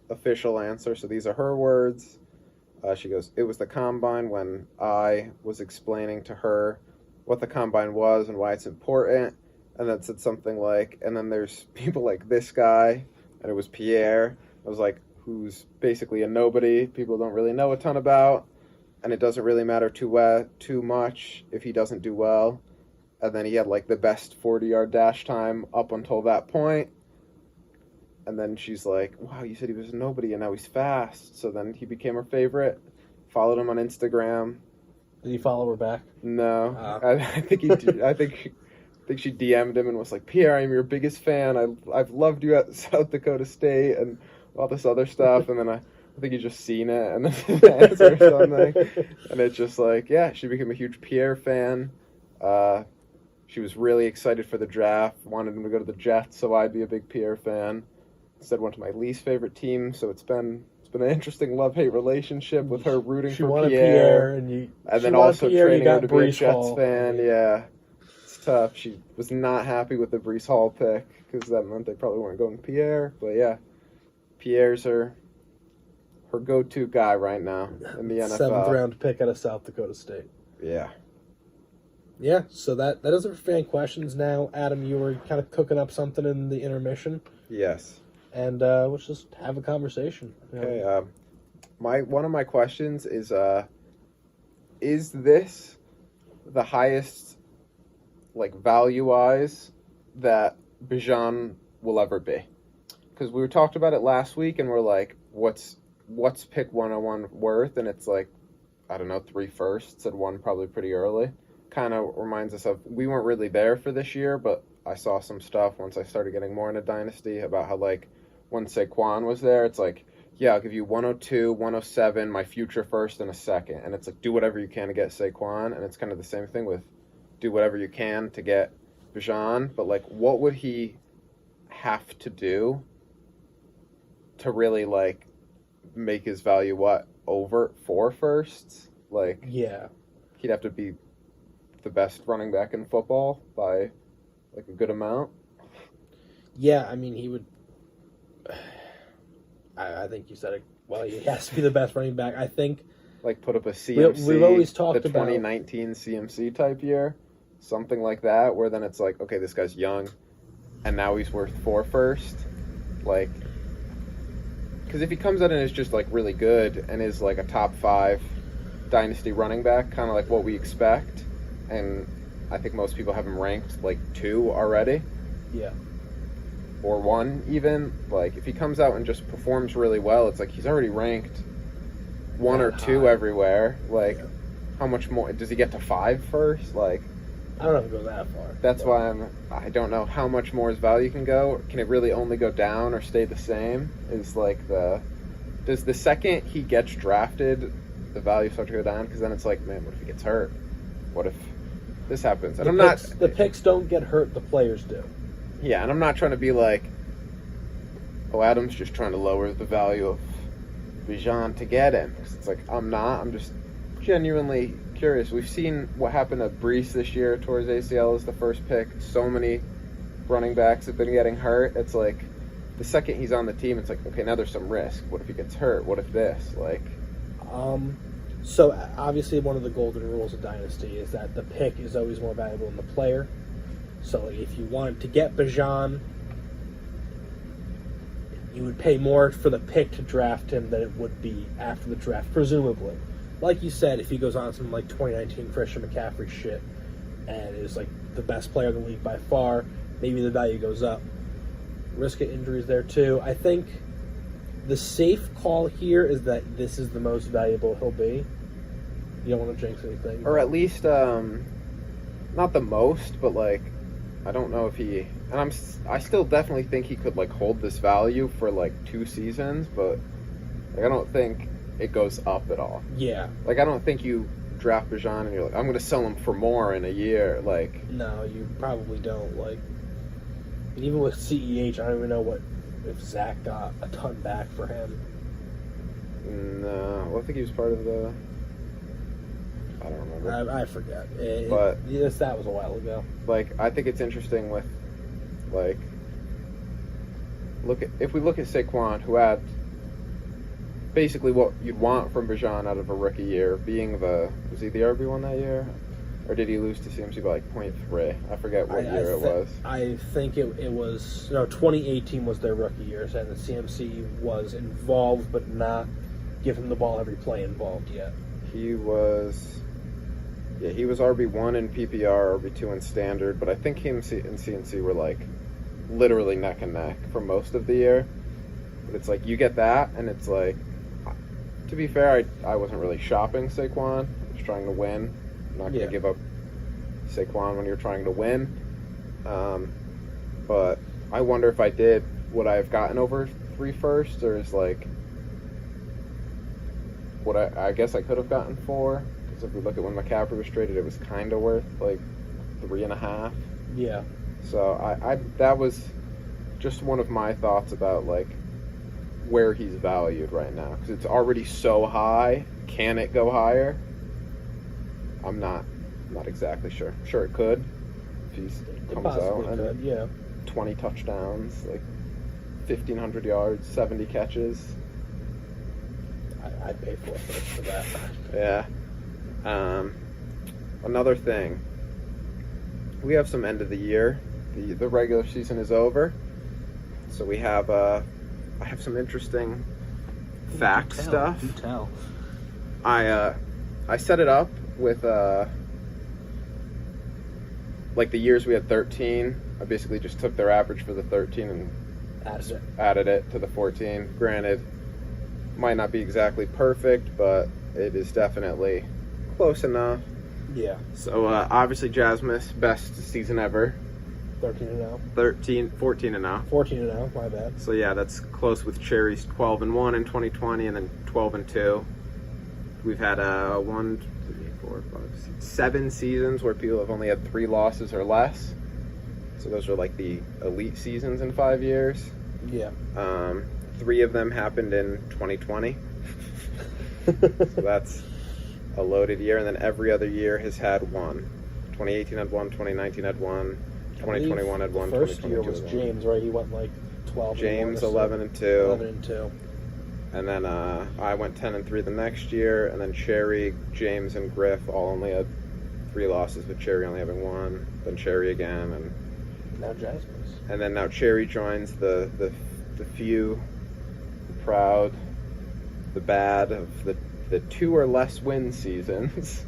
official answer. So these are her words. She goes, it was the combine when I was explaining to her what the combine was and why it's important. And then said something like, and then there's people like this guy, and it was Pierre. I was like, who's basically a nobody, people don't really know a ton about, and it doesn't really matter too much if he doesn't do well. And then he had like the best 40-yard dash time up until that point. And then she's like, wow, you said he was a nobody and now he's fast. So then he became her favorite. Followed him on Instagram. Did you follow her back? No. I think he did. I think she DM'd him and was like, Pierre, I'm your biggest fan. I've loved you at South Dakota State and all this other stuff. And then I think he just seen it and then answered or something. And it's just like, yeah, she became a huge Pierre fan. She was really excited for the draft, wanted him to go to the Jets, so I'd be a big Pierre fan. Instead went to my least favorite team, so it's been an interesting love-hate relationship with her rooting for Pierre. And then also Pierre, training her to be a Breece Jets Hall. fan. Yeah, it's tough. She was not happy with the Breece Hall pick because that meant they probably weren't going Pierre. But yeah, Pierre's her go-to guy right now in the NFL. 7th round pick out of South Dakota State. Yeah. Yeah, so that does it for fan questions. Now, Adam, you were kind of cooking up something in the intermission. Yes. And let's just have a conversation. Okay. One of my questions is this the highest, like, value-wise that Bijan will ever be? Because we talked about it last week, and we're like, what's pick 101 worth? And it's like, I don't know, 3 firsts and 1 probably pretty early. Kind of reminds us of, we weren't really there for this year, but I saw some stuff once I started getting more into Dynasty about how, like, when Saquon was there, it's like, yeah, I'll give you 102, 107, my future first and a second. And it's like, do whatever you can to get Saquon. And it's kind of the same thing with do whatever you can to get Bijan. But, like, what would he have to do to really, like, make his value, over 4 firsts? Like, yeah, he'd have to be the best running back in football by, like, a good amount. Yeah, I mean, he would... I think you said it well. He has to be the best running back. I think... Like, put up a CMC, we've always talked the 2019 CMC type year. Something like that, where then it's like, okay, this guy's young, and now he's worth 4 first. Like... Because if he comes out and is just, like, really good and is, like, a top 5 dynasty running back, kind of like what we expect, and I think most people have him ranked, like, 2 already. Yeah. Or 1, even. Like, if he comes out and just performs really well, it's like he's already ranked 1 or 2 everywhere. Like, how much more? Does he get to 5 first? Like... I don't know if it goes that far. That's why I don't know how much more his value can go. Can it really only go down or stay the same? Is like does the second he gets drafted, the value start to go down? Because then it's like, man, what if he gets hurt? What if this happens? And the picks don't get hurt, the players do. Yeah, and I'm not trying to be like, oh, Adam's just trying to lower the value of Bijan to get him. Because it's like, I'm not. I'm just genuinely curious. We've seen what happened to Breece this year towards ACL as the first pick. So many running backs have been getting hurt. It's like the second he's on the team, it's like, okay, now there's some risk. What if he gets hurt? What if this? Like, so obviously one of the golden rules of Dynasty is that the pick is always more valuable than the player. So if you wanted to get Bijan, you would pay more for the pick to draft him than it would be after the draft, presumably. Like you said, if he goes on some, like, 2019 Christian McCaffrey shit and is, like, the best player in the league by far, maybe the value goes up. Risk of injuries there, too. I think the safe call here is that this is the most valuable he'll be. You don't want to jinx anything. Or at least, not the most, but, like, I don't know if he... And I still definitely think he could, like, hold this value for, like, 2 seasons, but, like, I don't think it goes up at all. Yeah. Like, I don't think you draft Bijan and you're like, I'm going to sell him for more in a year. Like, no, you probably don't. Like, and even with CEH, I don't even know if Zach got a ton back for him. No, well, I think he was part of the... I don't remember. I forget. Yes, that was a while ago. Like, I think it's interesting with, like, if we look at Saquon, who had basically what you'd want from Bijan out of a rookie year, being was he the RB1 that year? Or did he lose to CMC by, like, 0.3? I forget what year it was. I think it was... No, 2018 was their rookie year, and the CMC was involved, but not giving the ball every play involved yet. He was RB1 in PPR, RB2 in Standard, but I think him and CNC were, like, literally neck and neck for most of the year. But it's like you get that, and it's like, to be fair, I wasn't really shopping Saquon. I was trying to win. I'm not going to give up Saquon when you're trying to win. But I wonder if I did, would I have gotten over 3 firsts, or is like, what I guess I could have gotten 4, because if we look at when McCaffrey was traded, it was kind of worth like 3.5. Yeah. So I that was just one of my thoughts about like where he's valued right now, because it's already so high. Can it go higher? I'm not exactly sure. Sure, it could if he comes out and yeah, 20 touchdowns, like 1,500 yards, 70 catches. I'd pay 4 firsts for that. Yeah. Another thing, we have some end of the year. The regular season is over, so we have I have some interesting fact stuff. Do tell. I set it up with like the years we had 13. I basically just took their average for the 13 and added it to the 14. Granted, might not be exactly perfect, but it is definitely close enough. Yeah. So obviously Jasmus, best season ever. 13-0. 14-0. 14-0. My bad. So yeah, that's close with Cherry's 12-1 in 2020, and then 12-2. We've had 7 seasons where people have only had 3 losses or less. So those are like the elite seasons in 5 years. Yeah. 3 of them happened in 2020. So that's a loaded year, and then every other year has had 1. 2018 had 1, 2019 had 1, 2021 had 1. First year was James, right? He went like 12. James 11-2. 11-2. And then I went 10-3 the next year, and then Cherry, James, and Griff all only had 3 losses, with Cherry only having 1. Then Cherry again, and now Jasmus. And then now Cherry joins the few, the proud, the bad of the 2 or less win seasons,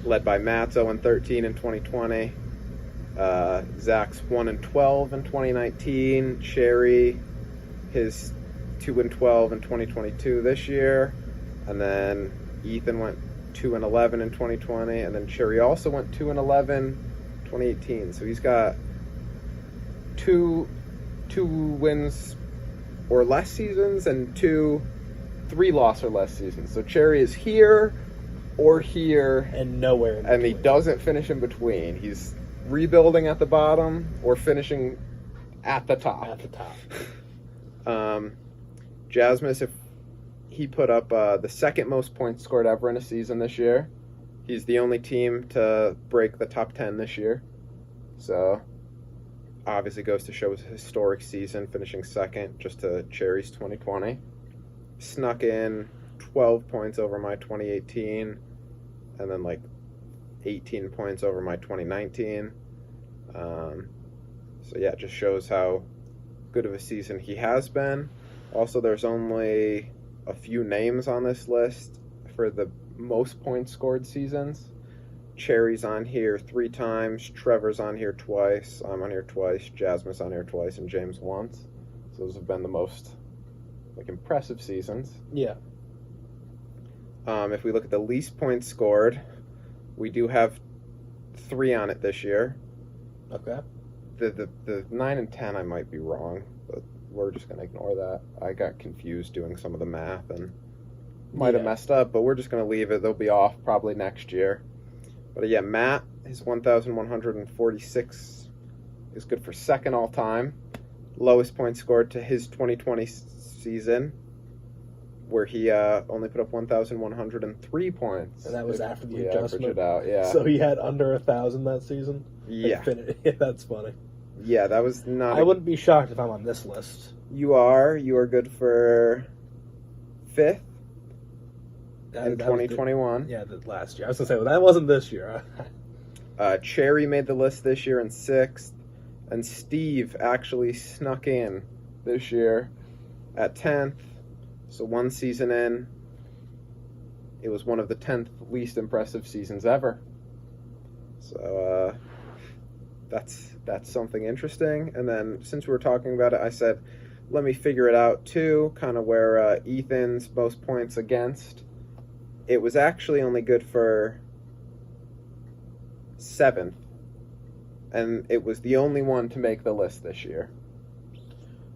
led by Matt's 0-13 in 2020. Zach's 1-12 in 2019. Cherry, his 2-12 in 2022 this year, and then Ethan went 2-11 in 2020, and then Cherry also went 2-11 2018. So he's got 2 wins or less seasons and 3 loss or less seasons. So Cherry is here or here and nowhere in between. And he doesn't finish in between. He's rebuilding at the bottom or finishing at the top. At the top. Jasmus, if he put up the second most points scored ever in a season this year. He's the only team to break the top 10 this year. So obviously goes to show his historic season, finishing second just to Cherry's 2020. Snuck in 12 points over my 2018, and then like 18 points over my 2019. So yeah, it just shows how good of a season he has been. Also, there's only a few names on this list for the most points scored seasons. Cherry's on here 3 times, Trevor's on here twice, I'm on here twice, Jasmus on here twice, and James once. So those have been the most impressive seasons. Yeah. If we look at the least points scored, we do have 3 on it this year. Okay. The 9 and 10 I might be wrong, but we're just going to ignore that. I got confused doing some of the math and might have messed up, but we're just going to leave it. They'll be off probably next year. But yeah, Matt, his 1,146 is good for second all time. Lowest point scored to his 2020 season, where he only put up 1,103 points. And that was after the adjustment. Average it out, yeah. So he had under 1,000 that season? Yeah. That's funny. Yeah, that was not... I wouldn't be shocked if I'm on this list. You are good for 5th in 2021. Yeah, the last year. I was going to say, well, that wasn't this year. Cherry made the list this year in 6th, and Steve actually snuck in this year at 10th. So 1 season in, it was one of the 10th least impressive seasons ever. So that's something interesting. And then since we were talking about it, I said, let me figure it out too, kind of where Ethan's most points against. It was actually only good for 7th, and it was the only one to make the list this year.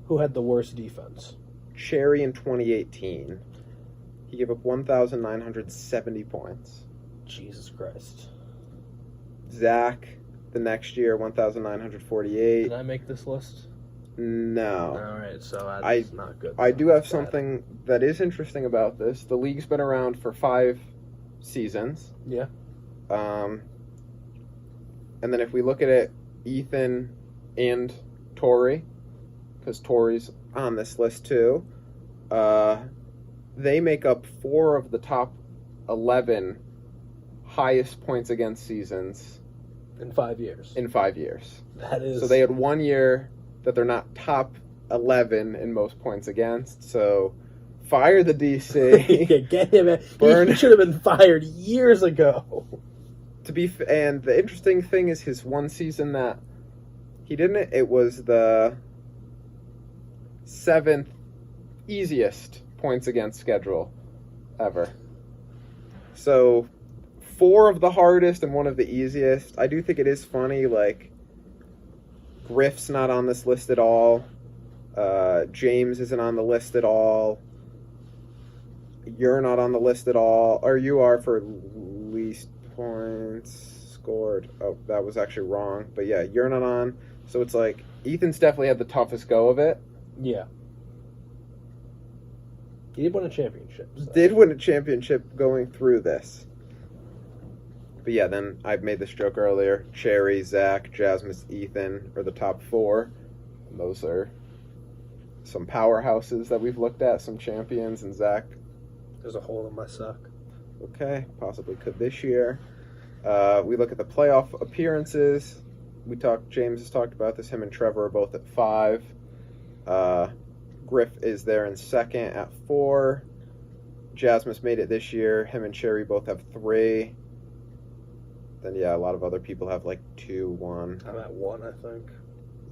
Who had the worst defense? Cherry in 2018. He gave up 1,970 points. Jesus Christ. Zach, the next year, 1,948. Did I make this list? No. All right, so that's not good. I do have something that is interesting about this. The league's been around for 5 seasons. Yeah. And then if we look at it, Ethan and Tori, because Tori's on this list too, they make up 4 of the top 11 highest points against seasons in 5 years. That is. So they had 1 year that they're not top 11 in most points against. So fire the DC. Yeah, get him. He should have been fired years ago. And the interesting thing is his one season that he didn't. It was the 7th easiest points against schedule ever. So 4 of the hardest and 1 of the easiest. I do think it is funny, like, Griff's not on this list at all. James isn't on the list at all. You're not on the list at all. Or you are for least points scored. Oh, that was actually wrong. But yeah, you're not on. So it's like, Ethan's definitely had the toughest go of it. Yeah. He did win a championship. So. Did win a championship going through this. But yeah, then I made this joke earlier. Cherry, Zach, Jasmine, Ethan are the top 4. And those are some powerhouses that we've looked at, some champions, and Zach. There's a hole in my sock. Okay, possibly could this year. We look at the playoff appearances. James has talked about this. Him and Trevor are both at 5. Griff is there in 2nd at 4. Jasmine's made it this year. Him and Cherry both have 3. Then yeah, a lot of other people have like 2, 1. I'm at 1, I think.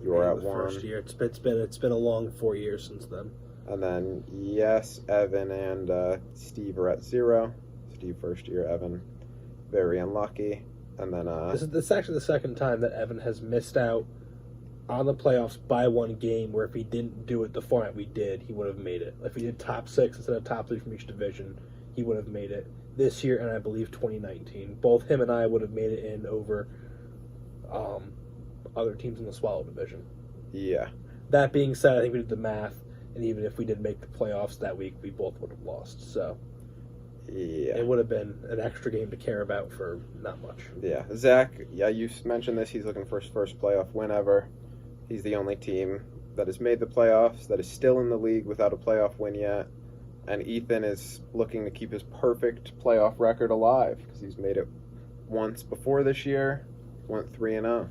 You are at 1. First year. It's been a long 4 years since then. And then yes, Evan and Steve are at 0. Steve first year, Evan very unlucky. And then this is actually the second time that Evan has missed out on the playoffs by 1 game, where if he didn't do it the format we did, he would have made it. If he did top 6 instead of top 3 from each division, he would have made it. This year, and I believe 2019. Both him and I would have made it in over other teams in the Swallow division. Yeah. That being said, I think we did the math, and even if we did make the playoffs that week, we both would have lost. So yeah, it would have been an extra game to care about for not much. Yeah. Zach, yeah, you mentioned this. He's looking for his first playoff win ever. He's the only team that has made the playoffs, that is still in the league without a playoff win yet. And Ethan is looking to keep his perfect playoff record alive because he's made it once before this year, went 3-0.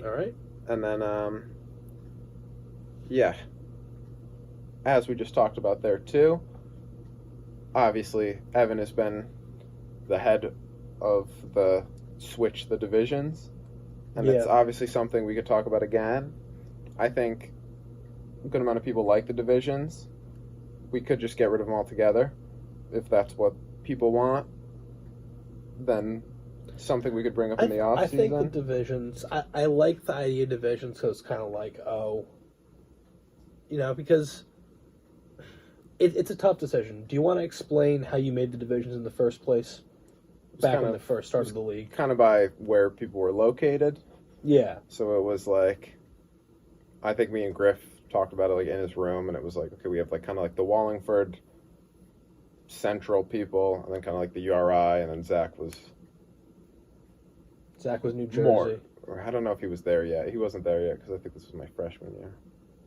All right. And then, yeah, as we just talked about there too, obviously Evan has been the head of the switch the divisions, and it's obviously something we could talk about again. I think a good amount of people like the divisions. We could just get rid of them altogether. If that's what people want, then something we could bring up in the offseason. I think the divisions, I like the idea of divisions because it's kind of like, because it's a tough decision. Do you want to explain how you made the divisions in the first place? Back when the first start of the league? Kind of by where people were located. Yeah. So it was like, I think me and Griff talked about it like in his room, and it was like, okay, we have like kind of like the Wallingford Central people, and then kind of like the URI, and then Zach was New Jersey. More. I don't know if he was there yet. He wasn't there yet because I think this was my freshman year.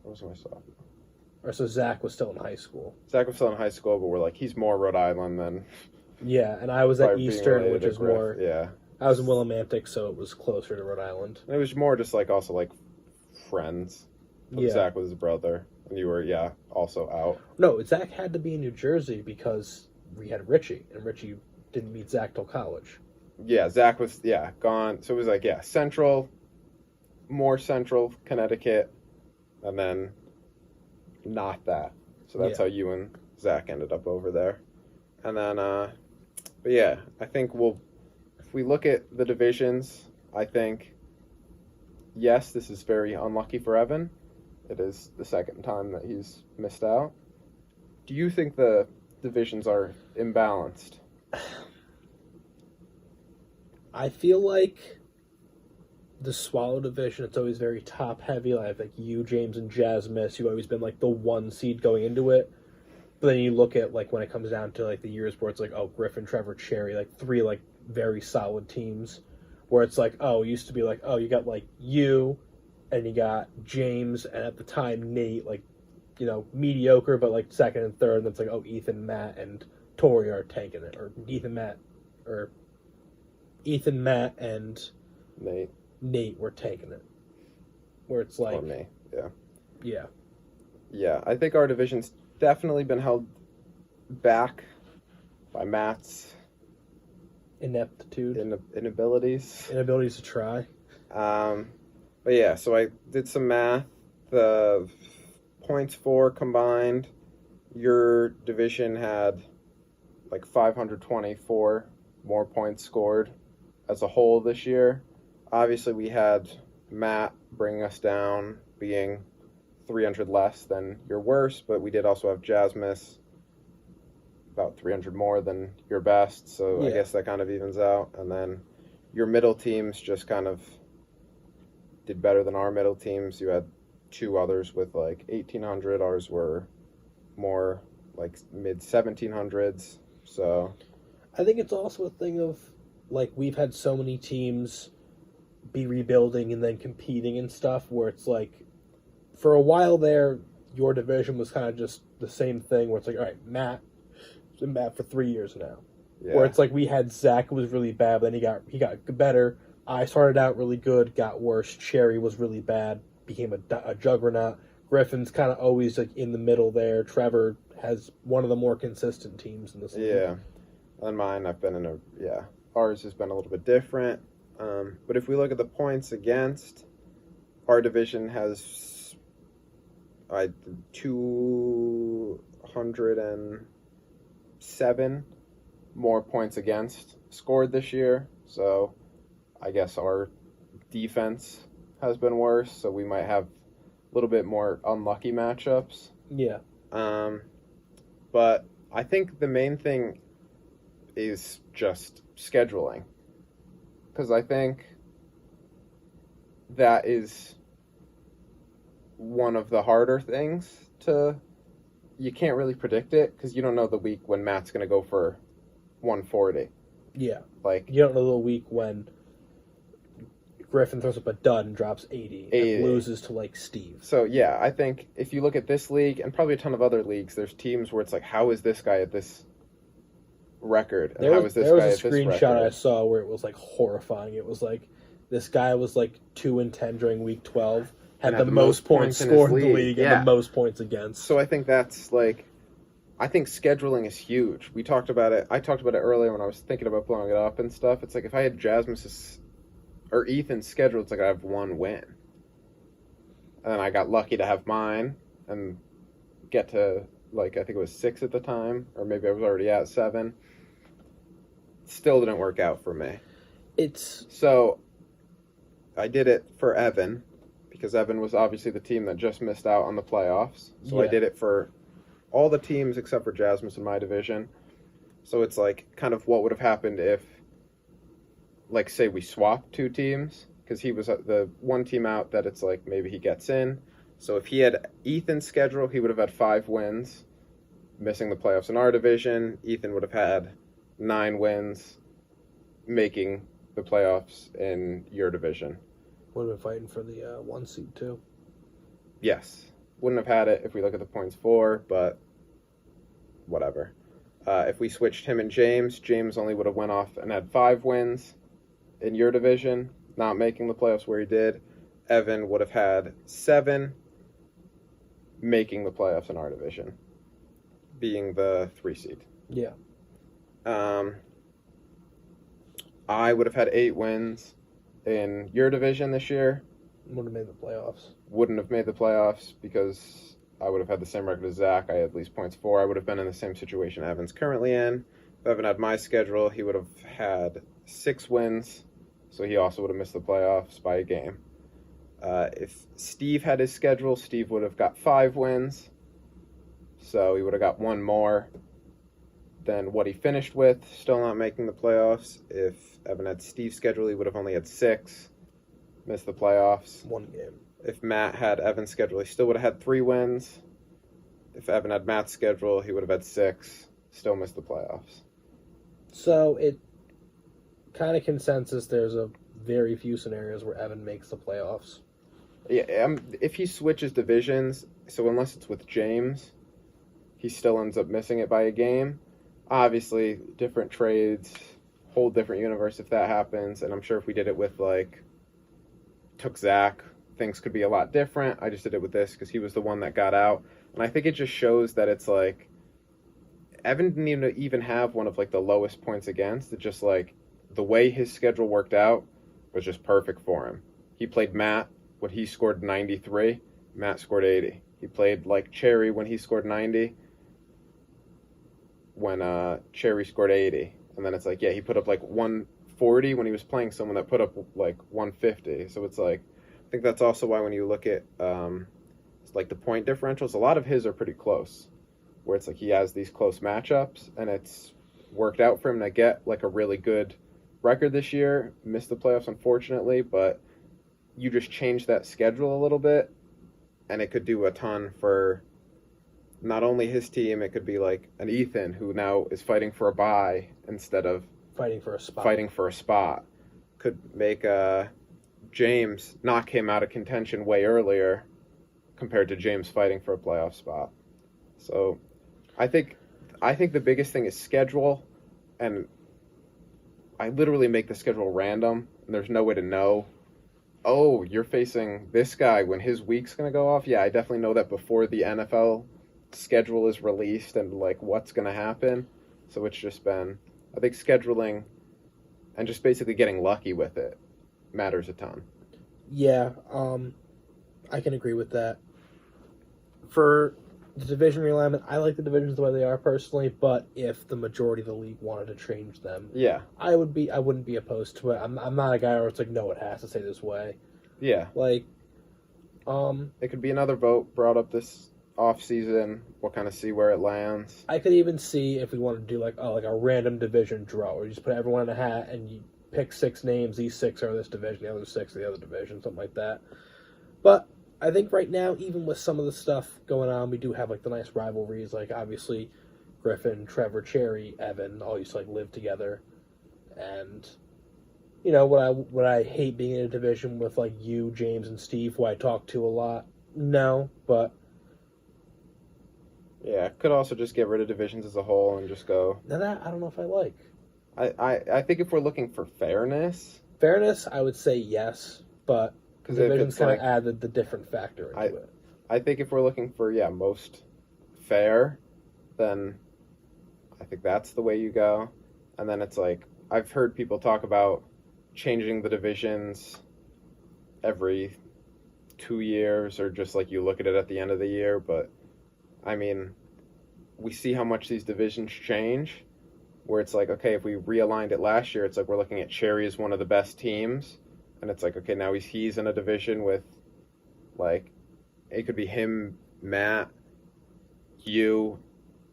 That was my sophomore. Or so Zach was still in high school. Zach was still in high school, but we're like, he's more Rhode Island than. Yeah, and I was at Eastern, which is more. Yeah. I was in Willimantic, so it was closer to Rhode Island. It was more just like also like friends. Yeah. Zach was his brother, and you were, also out. No, Zach had to be in New Jersey because we had Richie, and Richie didn't meet Zach till college. Yeah, Zach was, gone. So it was like, Central, more central Connecticut, and then not that. So that's how you and Zach ended up over there. And then, but yeah, I think if we look at the divisions, I think, yes, this is very unlucky for Evan. It is the second time that he's missed out. Do you think the divisions are imbalanced? I feel like the Swallow division, it's always very top heavy. Like you, James, and Jasmus, you've always been like the one seed going into it. But then you look at like when it comes down to like the years where it's like, oh, Griffin, Trevor, Cherry, like three like very solid teams. Where it's like, oh, it used to be like, oh, you got like you, and you got James, and at the time Nate, like, you know, mediocre, but like second and third. And it's like, oh, Ethan, Matt, and Tori are tanking it, or Ethan, Matt, and Nate were taking it. Where it's like... Or me, yeah. Yeah. Yeah, I think our division's definitely been held back by Matt's... ineptitude. Inabilities. Inabilities to try. But yeah, so I did some math. The points for combined, your division had like 524 more points scored as a whole this year. Obviously, we had Matt bring us down, being 300 less than your worst, but we did also have Jasmus about 300 more than your best, so yeah. I guess that kind of evens out. And then your middle teams just kind of did better than our middle teams. You had two others with like 1,800. Ours were more like mid 1,700s. So I think it's also a thing of like we've had so many teams be rebuilding and then competing and stuff where it's like for a while there your division was kind of just the same thing where it's like, all right, Matt's been bad for 3 years now. Yeah. Where it's like we had Zach who was really bad, but then he got better. I started out really good, got worse. Cherry was really bad, became a juggernaut. Griffin's kind of always like in the middle there. Trevor has one of the more consistent teams in this league. Yeah, and mine, ours has been a little bit different. But if we look at the points against, our division has 207 more points against scored this year. So I guess our defense has been worse, so we might have a little bit more unlucky matchups. Yeah. But I think the main thing is just scheduling. Because I think that is one of the harder things you can't really predict it because you don't know the week when Matt's going to go for 140. Yeah. Like you don't know the week when Griffin throws up a dud and drops 80 and loses to like Steve. So yeah, I think if you look at this league and probably a ton of other leagues, there's teams where it's like, how is this guy at this record? And there was a screenshot I saw where it was like horrifying. It was like this guy was like 2-10 during week 12, had the most points scored in the league and the most points against. So I think that's like, I think scheduling is huge. We talked about it. I talked about it earlier when I was thinking about blowing it up and stuff. It's like if I had Jasmus's or Ethan's schedule, it's like I have one win. And then I got lucky to have mine and get to, like, I think it was 6 at the time, or maybe I was already at 7. Still didn't work out for me. So I did it for Evan, because Evan was obviously the team that just missed out on the playoffs. So I did it for all the teams except for Jasmus in my division. So it's like kind of what would have happened if, like, say we swapped 2 teams, because he was the one team out that it's like maybe he gets in. So if he had Ethan's schedule, he would have had 5 wins, missing the playoffs in our division. Ethan would have had 9 wins, making the playoffs in your division. Would have been fighting for the 1 seed too. Yes. Wouldn't have had it if we look at the points for, but whatever. If we switched him and James only would have went off and had 5 wins in your division, not making the playoffs where he did. Evan would have had 7, making the playoffs in our division, being the 3 seed. Yeah. I would have had 8 wins in your division this year, Would have made the playoffs. Wouldn't have made the playoffs because I would have had the same record as Zach. I had at least points 4. I would have been in the same situation Evan's currently in. If Evan had my schedule, he would have had 6 wins, so he also would have missed the playoffs by a game. If Steve had his schedule, Steve would have got 5 wins, so he would have got 1 more than what he finished with, still not making the playoffs. If Evan had Steve's schedule, he would have only had 6, missed the playoffs. 1 game. If Matt had Evan's schedule, he still would have had 3 wins. If Evan had Matt's schedule, he would have had 6, still missed the playoffs. So it kind of consensus. There's a very few scenarios where Evan makes the playoffs. Yeah, if he switches divisions, so unless it's with James, he still ends up missing it by a game. Obviously, different trades, whole different universe if that happens. And I'm sure if we did it with, took Zach, things could be a lot different. I just did it with this because he was the one that got out. And I think it just shows that it's Evan didn't even have one of the lowest points against. It just the way his schedule worked out was just perfect for him. He played Matt when he scored 93. Matt scored 80. He played Cherry when he scored 90. When Cherry scored 80. And then it's he put up 140 when he was playing someone that put up 150. So it's I think that's also why when you look at the point differentials, a lot of his are pretty close. Where it's he has these close matchups, and it's worked out for him to get a really good record this year. Missed the playoffs, unfortunately, but you just change that schedule a little bit, and it could do a ton for not only his team. It could be an Ethan who now is fighting for a bye instead of fighting for a spot. Could make James knock him out of contention way earlier compared to James fighting for a playoff spot. So I think the biggest thing is schedule, and I literally make the schedule random, and there's no way to know, oh, you're facing this guy when his week's going to go off. Yeah, I definitely know that before the NFL schedule is released and what's going to happen. So it's just been, I think scheduling and just basically getting lucky with it matters a ton. Yeah, I can agree with that. For the division realignment, I like the divisions the way they are personally, but if the majority of the league wanted to change them, yeah, I wouldn't be opposed to it. I'm not a guy where it's no, it has to stay this way. Yeah. It could be another vote brought up this off season. We'll kind of see where it lands. I could even see if we wanted to do a random division draw, where you just put everyone in a hat and you pick 6 names. These 6 are this division, the other 6 are the other division, something like that. But I think right now, even with some of the stuff going on, we do have the nice rivalries. Obviously, Griffin, Trevor, Cherry, Evan all used to live together, and would I hate being in a division with you, James, and Steve, who I talk to a lot? No, but yeah, could also just get rid of divisions as a whole and just go. That I don't know if I like. I think if we're looking for fairness, I would say yes, but because divisions kind of added the different factor into it. I think if we're looking for most fair, then I think that's the way you go. And then it's I've heard people talk about changing the divisions every 2 years, or just you look at it at the end of the year. But I mean, we see how much these divisions change, where it's okay, if we realigned it last year, it's we're looking at Cherry as one of the best teams, and it's okay, now he's in a division with it could be him, Matt, you,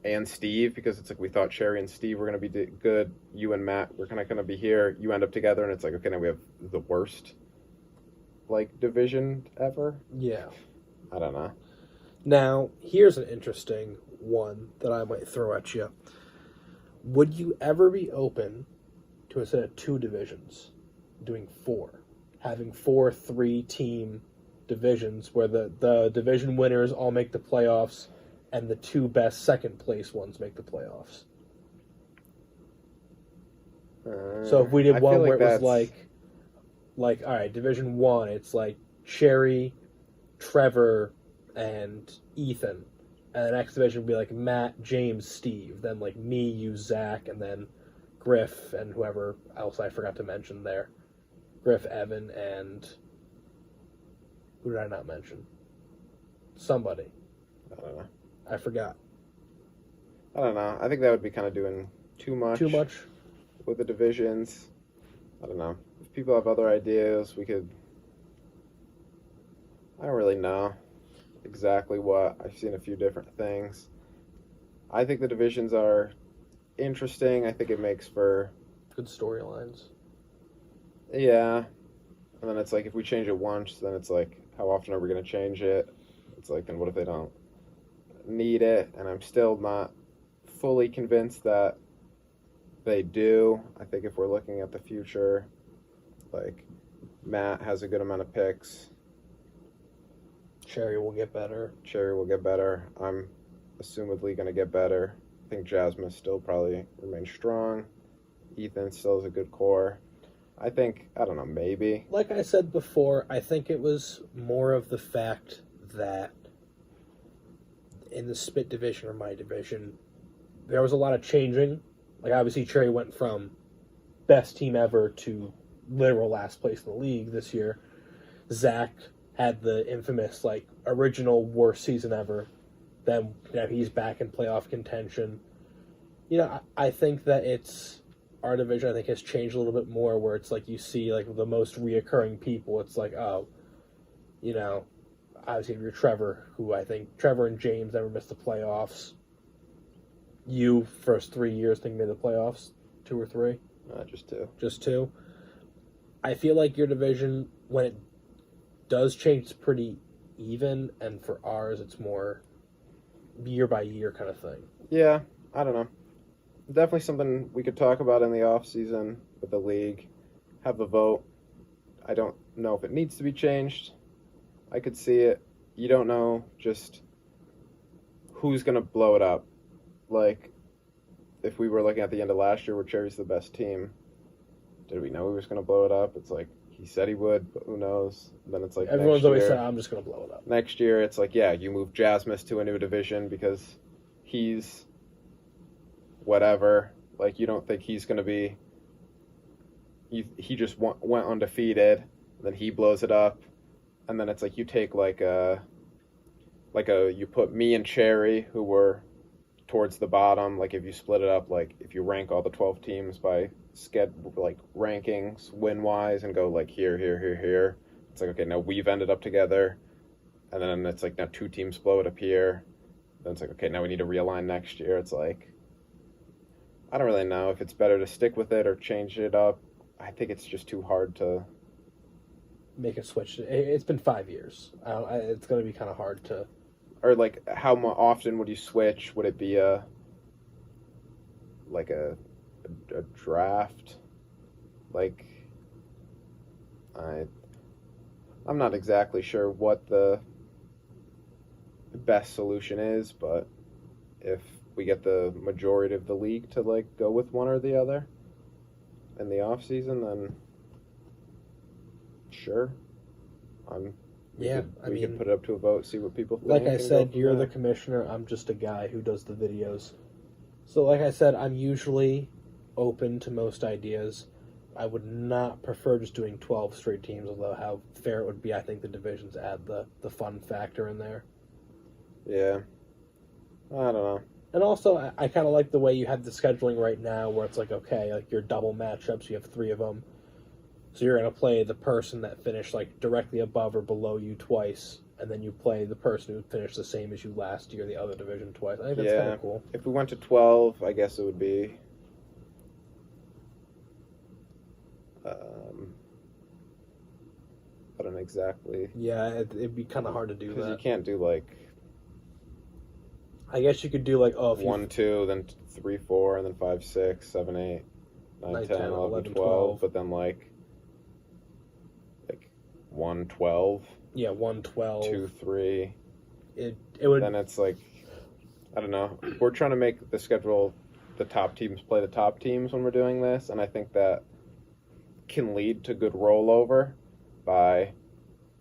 and Steve, because it's we thought Cherry and Steve were going to be good. You and Matt were going to be here. You end up together, and it's okay, now we have the worst division ever. Yeah. I don't know. Now, here's an interesting one that I might throw at you. Would you ever be open to, instead of 2 divisions, doing 4? Having 4 3-team divisions where the division winners all make the playoffs and the 2 best second place ones make the playoffs. So if we did one where it was all right, Division 1, it's Cherry, Trevor, and Ethan. And the next division would be Matt, James, Steve. Then me, you, Zach, and then Griff and whoever else I forgot to mention there. Griff, Evan, and Who did I not mention? Somebody. I don't know. I forgot. I don't know. I think that would be kind of doing too much. Too much? With the divisions. I don't know. If people have other ideas, we could... I don't really know exactly what. I've seen a few different things. I think the divisions are interesting. I think it makes for... Good storylines. Yeah. And then it's like, if we change it once, then it's like, how often are we going to change it? It's like, then what if they don't need it? And I'm still not fully convinced that they do. I think if we're looking at the future, like, Matt has a good amount of picks. Cherry will get better. Cherry will get better. I'm assumedly going to get better. I think Jasmine still probably remains strong. Ethan still has a good core. I think, I don't know, maybe. Like I said before, I think it was more of the fact that in the Spit division or my division, there was a lot of changing. Like, obviously, Cherry went from best team ever to literal last place in the league this year. Zach had the infamous, like, original worst season ever. Then, he's back in playoff contention. I think that it's... Our division, I think, has changed a little bit more, where it's like you see, like, the most reoccurring people. It's like, obviously, you're Trevor, who I think Trevor and James never missed the playoffs. You, first 3 years, think made the playoffs? 2 or 3? Just 2. Just 2. I feel like your division, when it does change, it's pretty even, and for ours, it's more year by year kind of thing. Yeah, I don't know. Definitely something we could talk about in the off season with the league. Have a vote. I don't know if it needs to be changed. I could see it. You don't know just who's going to blow it up. Like, if we were looking at the end of last year where Cherry's the best team, did we know he was going to blow it up? It's like, he said he would, but who knows? And then it's like, everyone's always said, I'm just going to blow it up. Next year, it's like, yeah, you move Jasmine to a new division because he's whatever. Like, you don't think he's going to be... He just went undefeated, then he blows it up, and then it's like you take you put me and Cherry, who were towards the bottom, like if you split it up, like if you rank all the 12 teams by like rankings, win-wise, and go like here, it's like, okay, now we've ended up together, and then it's like now 2 teams blow it up here, then it's like, okay, now we need to realign next year. It's like, I don't really know if it's better to stick with it or change it up. I think it's just too hard to make a switch. It's been 5 years. It's going to be kind of hard to... Or, like, how often would you switch? Would it be a draft? Like, I'm not exactly sure what the best solution is, but if we get the majority of the league to, like, go with one or the other in the off season, then sure. We could put it up to a vote, see what people think. Like I said, you're the commissioner. I'm just a guy who does the videos. So like I said, I'm usually open to most ideas. I would not prefer just doing 12 straight teams, although how fair it would be, I think the divisions add the fun factor in there. Yeah. I don't know. And also, I kind of like the way you have the scheduling right now, where it's like, okay, like your double matchups, you have 3 of them. So you're going to play the person that finished like directly above or below you twice, and then you play the person who finished the same as you last year in the other division twice. I think that's kind of cool. If we went to 12, I guess it would be... I don't know exactly. Yeah, it'd be kind of hard to do that. Because you can't do like... I guess you could do like 1, 2, then 3, 4, and then 5, 6, 7, 8, 9, 10, 11, 12, but then like 1, 12. Yeah, 1, 12. 2, 3. It would. Then it's like, I don't know. We're trying to make the schedule, the top teams play the top teams when we're doing this, and I think that can lead to good rollover by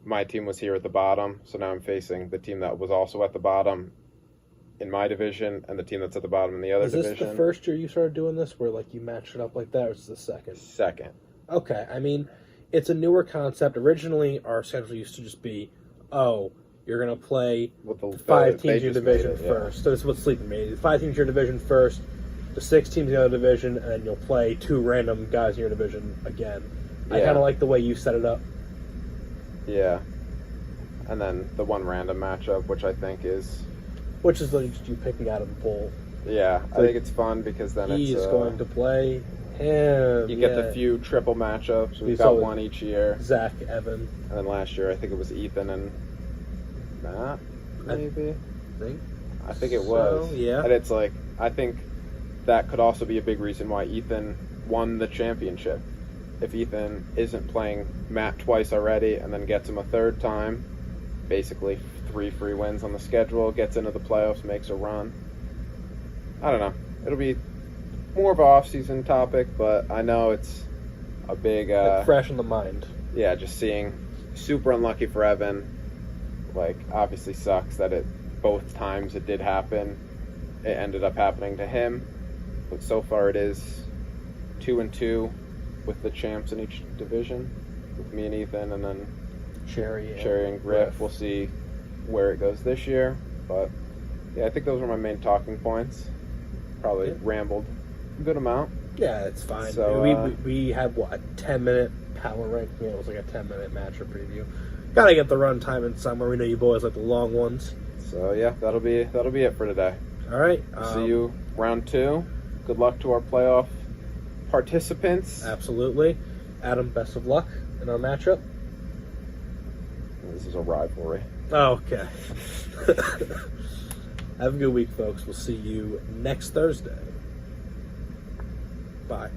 my team was here at the bottom, so now I'm facing the team that was also at the bottom in my division and the team that's at the bottom in the other division. Is this the first year you started doing this, where like you matched it up like that, or is it the second? Second. Okay, I mean, it's a newer concept. Originally, our schedule used to just be oh, you're going to play With the five they teams in your just made division it, yeah. first. So this is what Sleeping made. 5 teams in your division first, the 6 teams in the other division, and then you'll play 2 random guys in your division again. I Yeah. kind of like the way you set it up. Yeah. And then the one random matchup, which I think is, Which is like just you picking out of the pool. yeah, I think it's fun because then He it's is going to play him. you get the yeah. few triple matchups. We've He's got always- one each year, Zach, Evan. and then last year I think it was Ethan and Matt, maybe. I think it was. So, yeah. And it's like, I think that could also be a big reason why Ethan won the championship. If Ethan isn't playing Matt twice already and then gets him a third time, basically 3 free wins on the schedule, gets into the playoffs, makes a run. I don't know. It'll be more of an off-season topic, but I know it's a big, Like, fresh in the mind. yeah, just seeing super unlucky for Evan. Like, obviously sucks that it both times it did happen. It ended up happening to him, but so far it is 2-2 with the champs in each division, with me and Ethan, and then Sherry and Griff. We'll see where it goes this year, but yeah, I think those were my main talking points. Probably Yeah. rambled a good amount. Yeah, it's fine. So, we had, what, a 10-minute power rank? Yeah, it was like a 10-minute matchup preview. Gotta get the run time in somewhere. We know you boys like the long ones. So yeah, that'll be it for today. All right. See you round 2. Good luck to our playoff participants. Absolutely. Adam, best of luck in our matchup. This is a rivalry. Oh, okay. Have a good week, folks. We'll see you next Thursday. Bye.